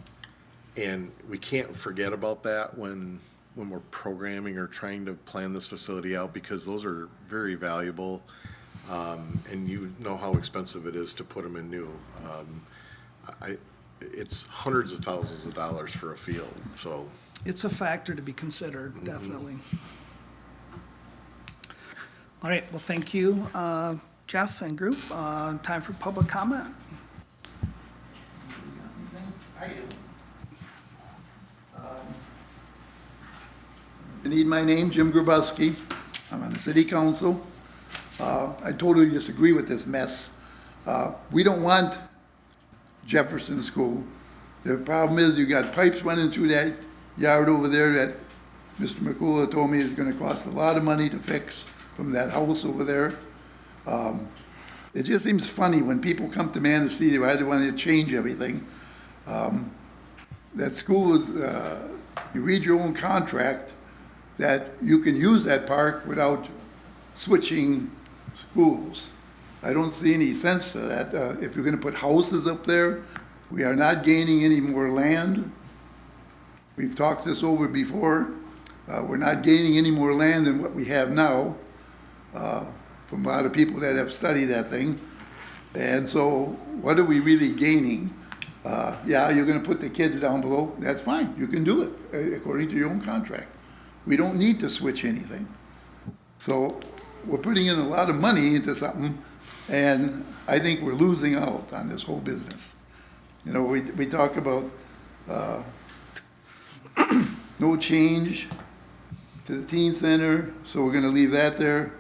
And we can't forget about that when we're programming or trying to plan this facility out, because those are very valuable. And you know how expensive it is to put them in new. It's hundreds of thousands of dollars for a field, so. It's a factor to be considered, definitely. All right, well, thank you, Jeff and group. Time for public comment. You need my name, Jim Grabowski. I'm on the city council. I totally disagree with this mess. We don't want Jefferson School. The problem is you got pipes running through that yard over there that Mr. McCullough told me is gonna cost a lot of money to fix from that house over there. It just seems funny when people come to Manistee, they want to change everything. That school is, you read your own contract, that you can use that park without switching schools. I don't see any sense to that. If you're gonna put houses up there, we are not gaining any more land. We've talked this over before. We're not gaining any more land than what we have now, from a lot of people that have studied that thing. And so what are we really gaining? Yeah, you're gonna put the kids down below, that's fine, you can do it, according to your own contract. We don't need to switch anything. So we're putting in a lot of money into something, and I think we're losing out on this whole business. You know, we talk about no change to the teen center, so we're gonna leave that there.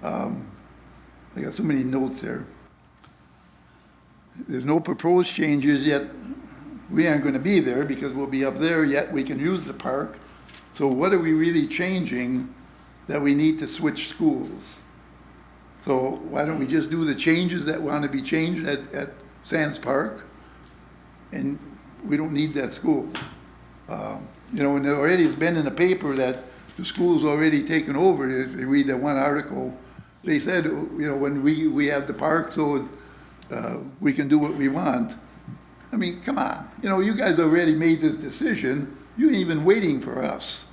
I got so many notes there. There's no proposed changes yet. We aren't gonna be there because we'll be up there, yet we can use the park. So what are we really changing that we need to switch schools? So why don't we just do the changes that want to be changed at Sands Park? And we don't need that school. You know, and already it's been in the paper that the school's already taken over. If you read that one article, they said, you know, when we have the park, so we can do what we want. I mean, come on. You know, you guys already made this decision. You ain't even waiting for us.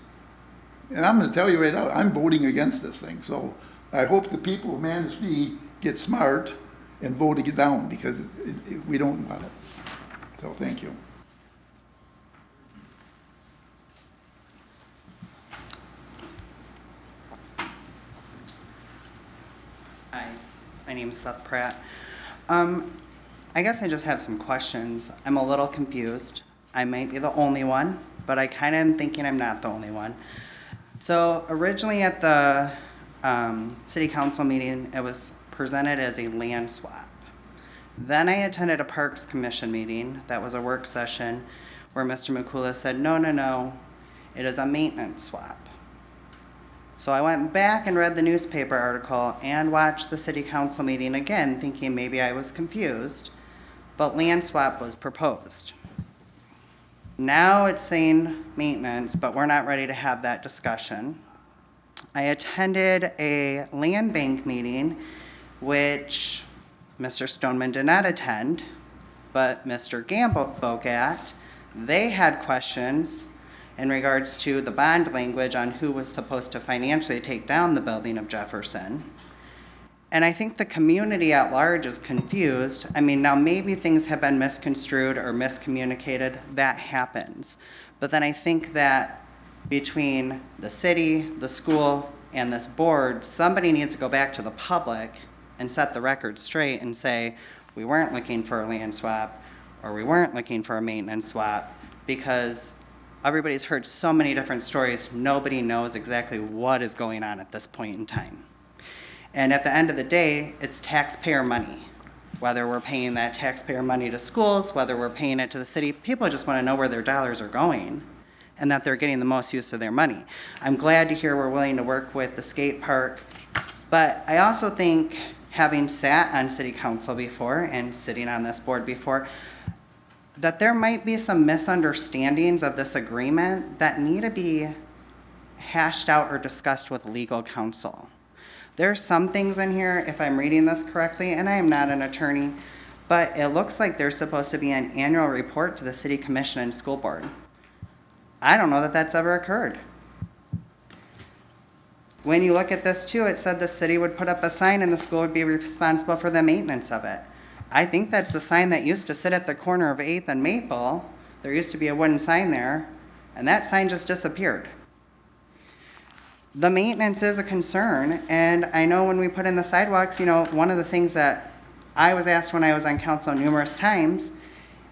And I'm gonna tell you right now, I'm voting against this thing. So I hope the people of Manistee get smart and vote it down, because we don't want it. So thank you. Hi, my name's Seth Pratt. I guess I just have some questions. I'm a little confused. I might be the only one, but I kind of am thinking I'm not the only one. So originally at the city council meeting, it was presented as a land swap. Then I attended a Parks Commission meeting that was a work session where Mr. McCullough said, no, it is a maintenance swap. So I went back and read the newspaper article and watched the city council meeting again, thinking maybe I was confused, but land swap was proposed. Now it's saying maintenance, but we're not ready to have that discussion. I attended a land bank meeting, which Mr. Stoneman did not attend, but Mr. Gamble spoke at. They had questions in regards to the bond language on who was supposed to financially take down the building of Jefferson. And I think the community at large is confused. I mean, now maybe things have been misconstrued or miscommunicated, that happens. But then I think that between the city, the school, and this board, somebody needs to go back to the public and set the record straight and say, we weren't looking for a land swap, or we weren't looking for a maintenance swap, because Everybody's heard so many different stories. Nobody knows exactly what is going on at this point in time. And at the end of the day, it's taxpayer money. Whether we're paying that taxpayer money to schools, whether we're paying it to the city, people just want to know where their dollars are going and that they're getting the most use of their money. I'm glad to hear we're willing to work with the skate park, but I also think, having sat on city council before and sitting on this board before, that there might be some misunderstandings of this agreement that need to be hashed out or discussed with legal counsel. There's some things in here, if I'm reading this correctly, and I am not an attorney, but it looks like there's supposed to be an annual report to the city commission and school board. I don't know that that's ever occurred. When you look at this too, it said the city would put up a sign and the school would be responsible for the maintenance of it. I think that's the sign that used to sit at the corner of 8th and Maple. There used to be a wooden sign there, and that sign just disappeared. The maintenance is a concern, and I know when we put in the sidewalks, you know, one of the things that I was asked when I was on council numerous times,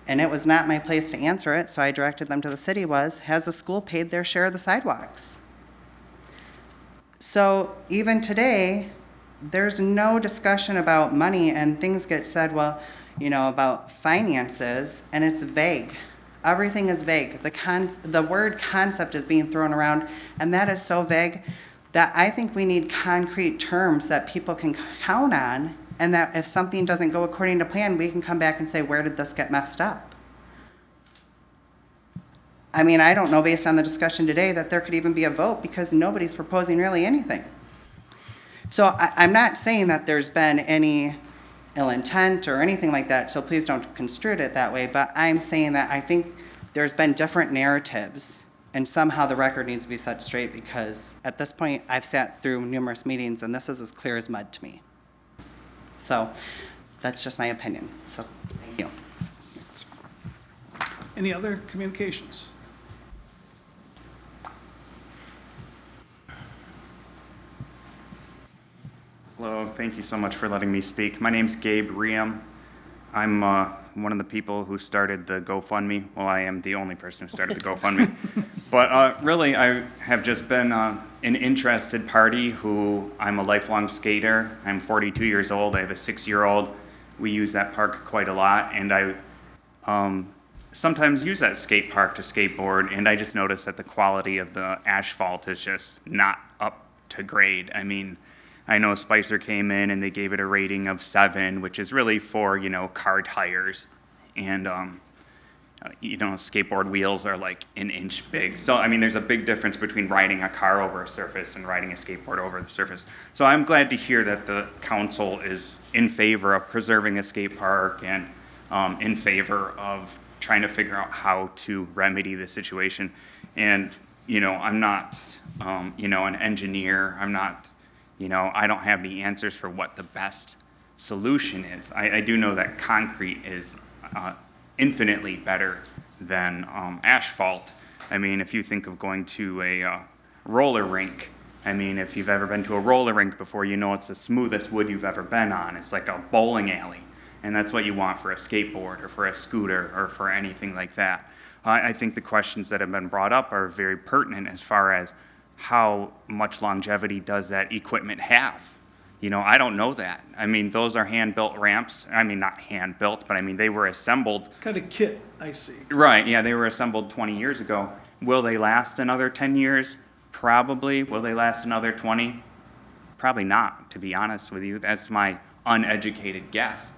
and it was not my place to answer it, so I directed them to the city, was, has the school paid their share of the sidewalks? So even today, there's no discussion about money, and things get said, well, you know, about finances, and it's vague. Everything is vague. The word concept is being thrown around, and that is so vague that I think we need concrete terms that people can count on, and that if something doesn't go according to plan, we can come back and say, where did this get messed up? I mean, I don't know, based on the discussion today, that there could even be a vote because nobody's proposing really anything. So I'm not saying that there's been any ill intent or anything like that, so please don't construe it that way, but I'm saying that I think there's been different narratives, and somehow the record needs to be set straight, because at this point, I've sat through numerous meetings, and this is as clear as mud to me. So that's just my opinion, so thank you. Any other communications? Hello, thank you so much for letting me speak. My name's Gabe Riem. I'm one of the people who started the GoFundMe. Well, I am the only person who started the GoFundMe. But really, I have just been an interested party who, I'm a lifelong skater. I'm 42 years old. I have a 6-year-old. We use that park quite a lot, and I sometimes use that skate park to skateboard, and I just noticed that the quality of the asphalt is just not up to grade. I mean, I know Spicer came in and they gave it a rating of 7, which is really for, you know, car tires. And, you know, skateboard wheels are like an inch big. So, I mean, there's a big difference between riding a car over a surface and riding a skateboard over the surface. So I'm glad to hear that the council is in favor of preserving a skate park and in favor of trying to figure out how to remedy the situation. And, you know, I'm not, you know, an engineer. I'm not, you know, I don't have the answers for what the best solution is. I do know that concrete is infinitely better than asphalt. I mean, if you think of going to a roller rink, I mean, if you've ever been to a roller rink before, you know it's the smoothest wood you've ever been on. It's like a bowling alley. And that's what you want for a skateboard or for a scooter or for anything like that. I think the questions that have been brought up are very pertinent as far as how much longevity does that equipment have? You know, I don't know that. I mean, those are hand-built ramps. I mean, not hand-built, but I mean, they were assembled. Kind of kit, I see. Right, yeah, they were assembled 20 years ago. Will they last another 10 years? Probably. Will they last another 20? Probably not, to be honest with you. That's my uneducated guess.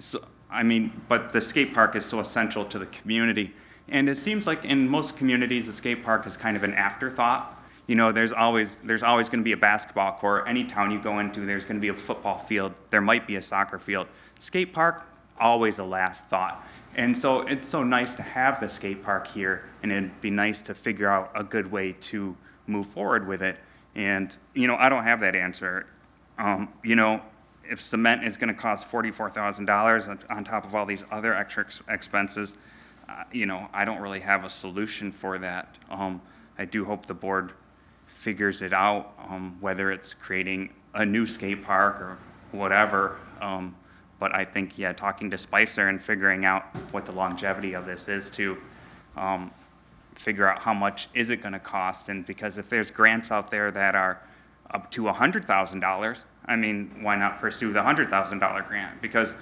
So, I mean, but the skate park is so essential to the community. And it seems like in most communities, the skate park is kind of an afterthought. You know, there's always going to be a basketball court. Any town you go into, there's going to be a football field. There might be a soccer field. Skate park, always a last thought. And so it's so nice to have the skate park here, and it'd be nice to figure out a good way to move forward with it. And, you know, I don't have that answer. You know, if cement is going to cost $44,000 on top of all these other extra expenses, you know, I don't really have a solution for that. I do hope the board figures it out, whether it's creating a new skate park or whatever. But I think, yeah, talking to Spicer and figuring out what the longevity of this is to figure out how much is it gonna cost, and because if there's grants out there that are up to $100,000, I mean, why not pursue the $100,000 grant? Because,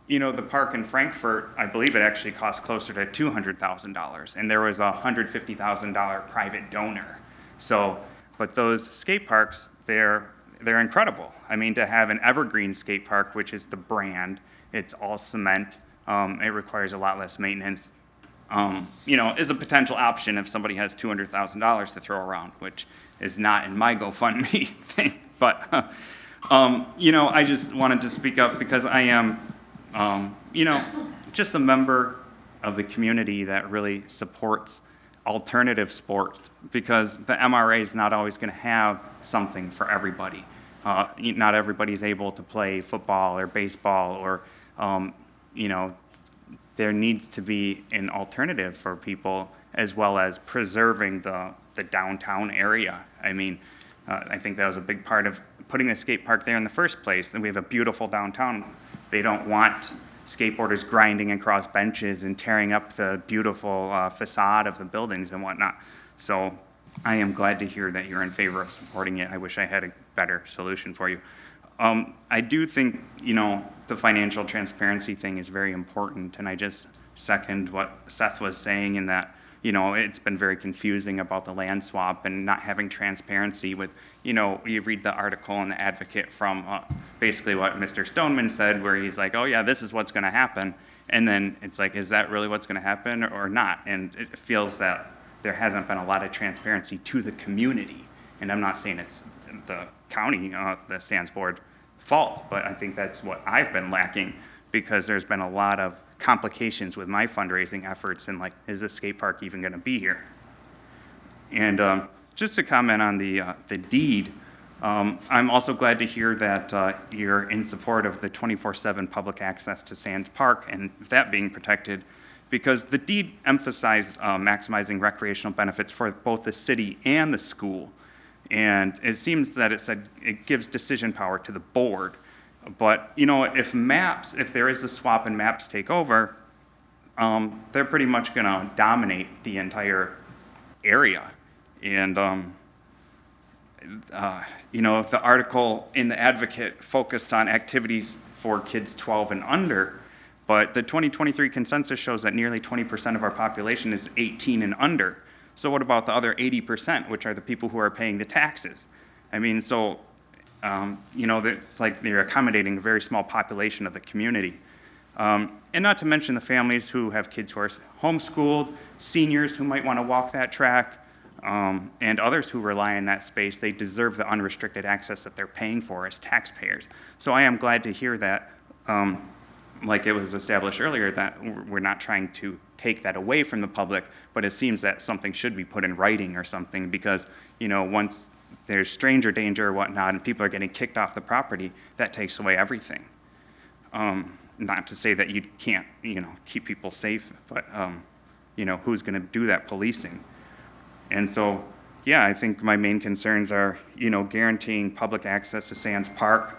you know, the park in Frankfurt, I believe it actually cost closer to $200,000, and there was a $150,000 private donor. So, but those skate parks, they're incredible. I mean, to have an evergreen skate park, which is the brand, it's all cement, it requires a lot less maintenance, you know, is a potential option if somebody has $200,000 to throw around, which is not in my GoFundMe thing. But, you know, I just wanted to speak up because I am, you know, just a member of the community that really supports alternative sports, because the MRA is not always going to have something for everybody. Not everybody's able to play football or baseball, or, you know, there needs to be an alternative for people, as well as preserving the downtown area. I mean, I think that was a big part of putting the skate park there in the first place, and we have a beautiful downtown. They don't want skateboarders grinding across benches and tearing up the beautiful facade of the buildings and whatnot. So I am glad to hear that you're in favor of supporting it. I wish I had a better solution for you. I do think, you know, the financial transparency thing is very important, and I just second what Seth was saying in that, you know, it's been very confusing about the land swap and not having transparency with, you know, you read the article in the Advocate from basically what Mr. Stoneman said, where he's like, oh yeah, this is what's going to happen. And then it's like, is that really what's going to happen or not? And it feels that there hasn't been a lot of transparency to the community. And I'm not saying it's the county, the Sands Board fault, but I think that's what I've been lacking, because there's been a lot of complications with my fundraising efforts, and like, is this skate park even going to be here? And just to comment on the deed, I'm also glad to hear that you're in support of the 24/7 public access to Sands Park and that being protected, because the deed emphasized maximizing recreational benefits for both the city and the school. And it seems that it said it gives decision power to the board. But, you know, if there is a swap and maps take over, they're pretty much going to dominate the entire area. And, you know, if the article in the Advocate focused on activities for kids 12 and under, but the 2023 consensus shows that nearly 20% of our population is 18 and under. So what about the other 80%, which are the people who are paying the taxes? I mean, so, you know, it's like they're accommodating a very small population of the community. And not to mention the families who have kids who are homeschooled, seniors who might want to walk that track, and others who rely on that space. They deserve the unrestricted access that they're paying for as taxpayers. So I am glad to hear that, like it was established earlier, that we're not trying to take that away from the public, but it seems that something should be put in writing or something, because, you know, once there's stranger danger or whatnot and people are getting kicked off the property, that takes away everything. Not to say that you can't, you know, keep people safe, but, you know, who's going to do that policing? And so, yeah, I think my main concerns are, you know, guaranteeing public access to Sands Park.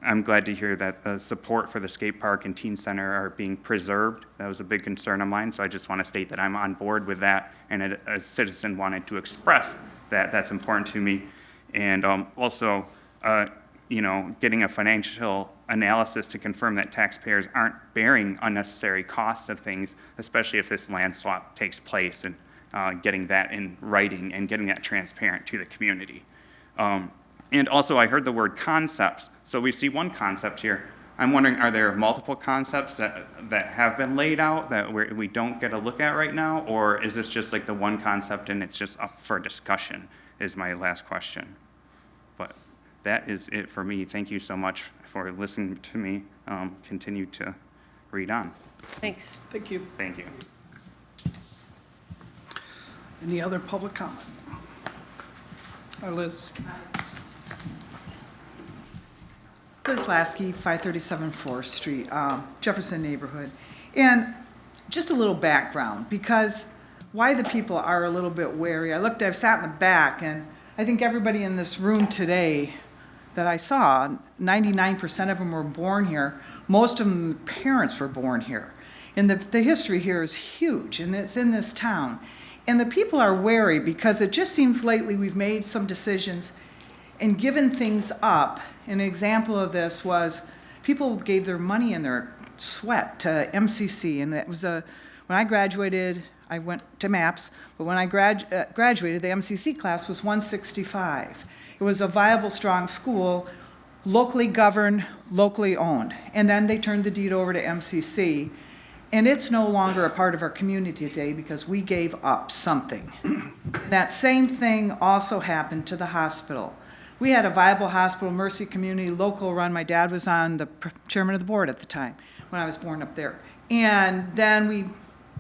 I'm glad to hear that the support for the skate park and teen center are being preserved. That was a big concern of mine, so I just want to state that I'm on board with that, and a citizen wanted to express that that's important to me. And also, you know, getting a financial analysis to confirm that taxpayers aren't bearing unnecessary costs of things, especially if this land swap takes place, and getting that in writing and getting that transparent to the community. And also, I heard the word concepts. So we see one concept here. I'm wondering, are there multiple concepts that have been laid out that we don't get a look at right now? Or is this just like the one concept and it's just up for discussion, is my last question. But that is it for me. Thank you so much for listening to me. Continue to read on. Thanks. Thank you. Thank you. Any other public comment? Liz? Liz Lasky, 537 4th Street, Jefferson neighborhood. And just a little background, because why the people are a little bit wary. I've sat in the back, and I think everybody in this room today that I saw, 99% of them were born here. Most of them parents were born here. And the history here is huge, and it's in this town. And the people are wary because it just seems lately we've made some decisions and given things up. An example of this was people gave their money and their sweat to MCC, and it was when I graduated, I went to MAPS, but when I graduated, the MCC class was 165. It was a viable, strong school, locally governed, locally owned. And then they turned the deed over to MCC, and it's no longer a part of our community today because we gave up something. That same thing also happened to the hospital. We had a viable hospital, Mercy Community, local run. My dad was on the chairman of the board at the time when I was born up there. And then we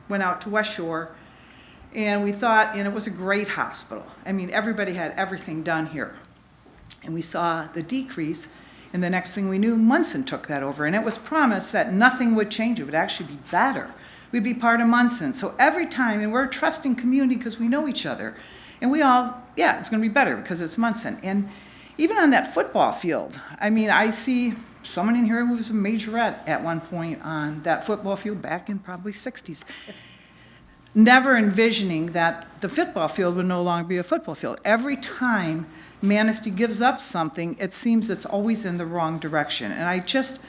went out to West Shore, and we thought, and it was a great hospital. I mean, everybody had everything done here. And we saw the decrease, and the next thing we knew, Munson took that over. And it was promised that nothing would change. It would actually be better. We'd be part of Munson. So every time, and we're a trusting community because we know each other. And we all, yeah, it's going to be better because it's Munson. And even on that football field, I mean, I see someone in here who was a majorette at one point on that football field back in probably 60s. Never envisioning that the football field would no longer be a football field. Every time Manistee gives up something, it seems it's always in the wrong direction. And I just,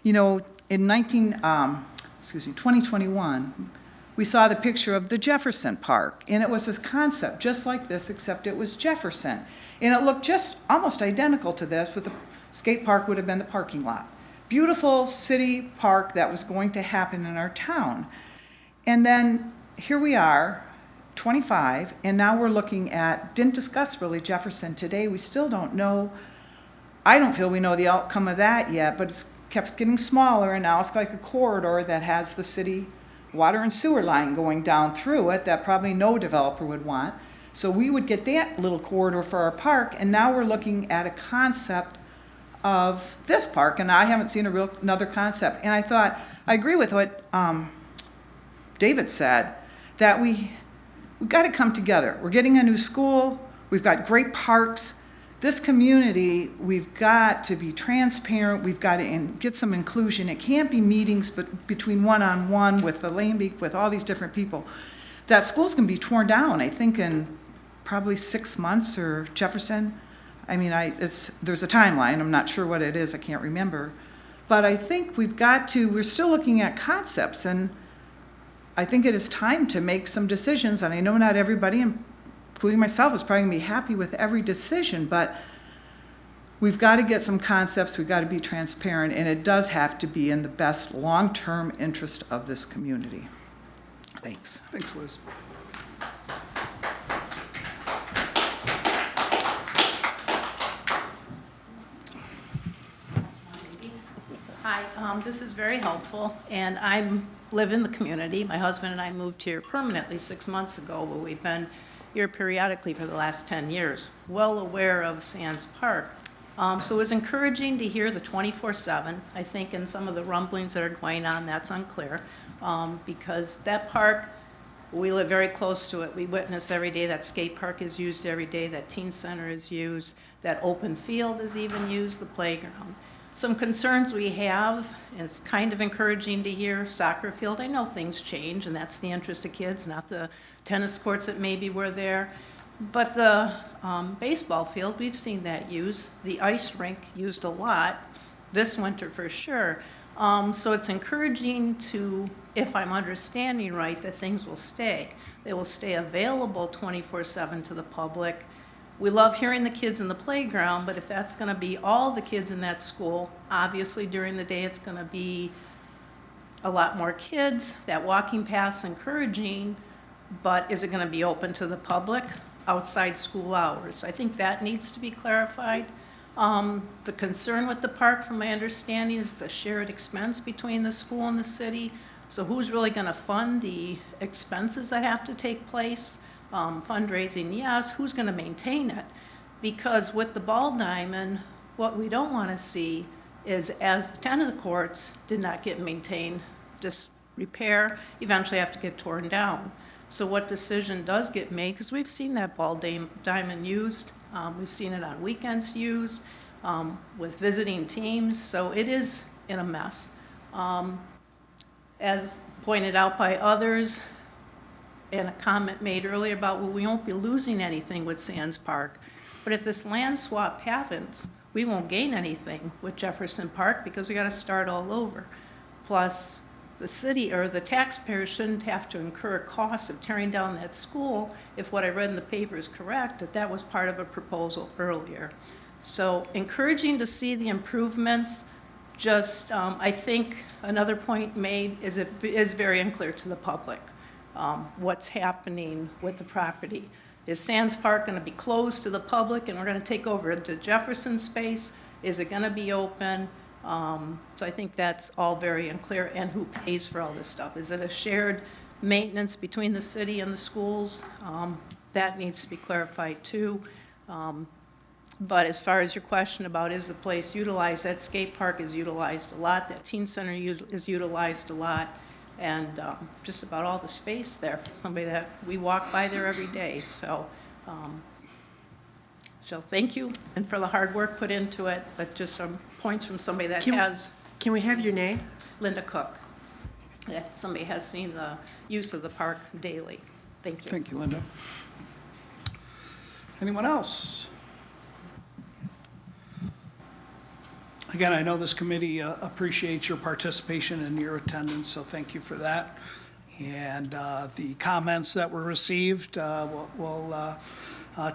you know, in 2021, we saw the picture of the Jefferson Park, and it was this concept just like this, except it was Jefferson. And it looked just almost identical to this, with the skate park would have been the parking lot. Beautiful city park that was going to happen in our town. And then here we are, 25, and now we're looking at, didn't discuss really Jefferson today. We still don't know. I don't feel we know the outcome of that yet, but it's kept getting smaller, and now it's like a corridor that has the city water and sewer line going down through it that probably no developer would want. So we would get that little corridor for our park, and now we're looking at a concept of this park, and I haven't seen another concept. And I thought, I agree with what David said, that we've got to come together. We're getting a new school, we've got great parks. This community, we've got to be transparent, we've got to get some inclusion. It can't be meetings between one-on-one with the Lambeek, with all these different people. That school's going to be torn down, I think, in probably 6 months, or Jefferson. I mean, there's a timeline, I'm not sure what it is, I can't remember. But I think we're still looking at concepts, and I think it is time to make some decisions. And I know not everybody, including myself, is probably going to be happy with every decision, but we've got to get some concepts, we've got to be transparent, and it does have to be in the best long-term interest of this community. Thanks. Thanks, Liz. Hi, this is very helpful, and I live in the community. My husband and I moved here permanently 6 months ago, but we've been here periodically for the last 10 years, well aware of Sands Park. So it was encouraging to hear the 24/7. I think in some of the rumblings that are going on, that's unclear, because that park, we live very close to it. We witness every day that skate park is used every day, that teen center is used, that open field is even used, the playground. Some concerns we have, and it's kind of encouraging to hear, soccer field. I know things change, and that's the interest of kids, not the tennis courts that maybe were there. But the baseball field, we've seen that used. The ice rink used a lot this winter for sure. So it's encouraging to, if I'm understanding right, that things will stay. They will stay available 24/7 to the public. We love hearing the kids in the playground, but if that's going to be all the kids in that school, obviously during the day it's going to be a lot more kids. That walking path's encouraging, but is it going to be open to the public outside school hours? I think that needs to be clarified. The concern with the park, from my understanding, is the shared expense between the school and the city. So who's really going to fund the expenses that have to take place? Fundraising, yes. Who's going to maintain it? Because with the ball diamond, what we don't want to see is, as the tennis courts did not get maintained, just repair, eventually have to get torn down. So what decision does get made? Because we've seen that ball diamond used. We've seen it on weekends used with visiting teams. So it is in a mess. As pointed out by others, and a comment made earlier about, well, we won't be losing anything with Sands Park. But if this land swap happens, we won't gain anything with Jefferson Park because we got to start all over. Plus, the city or the taxpayers shouldn't have to incur costs of tearing down that school if what I read in the paper is correct, that that was part of a proposal earlier. So encouraging to see the improvements. Just, I think another point made is it is very unclear to the public what's happening with the property. Is Sands Park going to be closed to the public and we're going to take over the Jefferson space? Is it going to be open? So I think that's all very unclear. And who pays for all this stuff? Is it a shared maintenance between the city and the schools? That needs to be clarified too. But as far as your question about is the place utilized, that skate park is utilized a lot, that teen center is utilized a lot, and just about all the space there for somebody that we walk by there every day. So thank you, and for the hard work put into it, but just some points from somebody that has. Can we have your name? Linda Cook. That somebody has seen the use of the park daily. Thank you. Thank you, Linda. Anyone else? Again, I know this committee appreciates your participation and your attendance, so thank you for that. And the comments that were received, we'll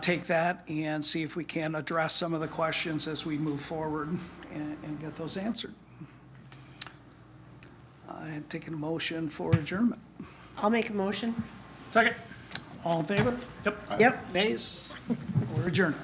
take that and see if we can address some of the questions as we move forward and get those answered. I am taking a motion for adjournment. I'll make a motion. Second. All in favor? Yep. Yep. Nays? We're adjourned.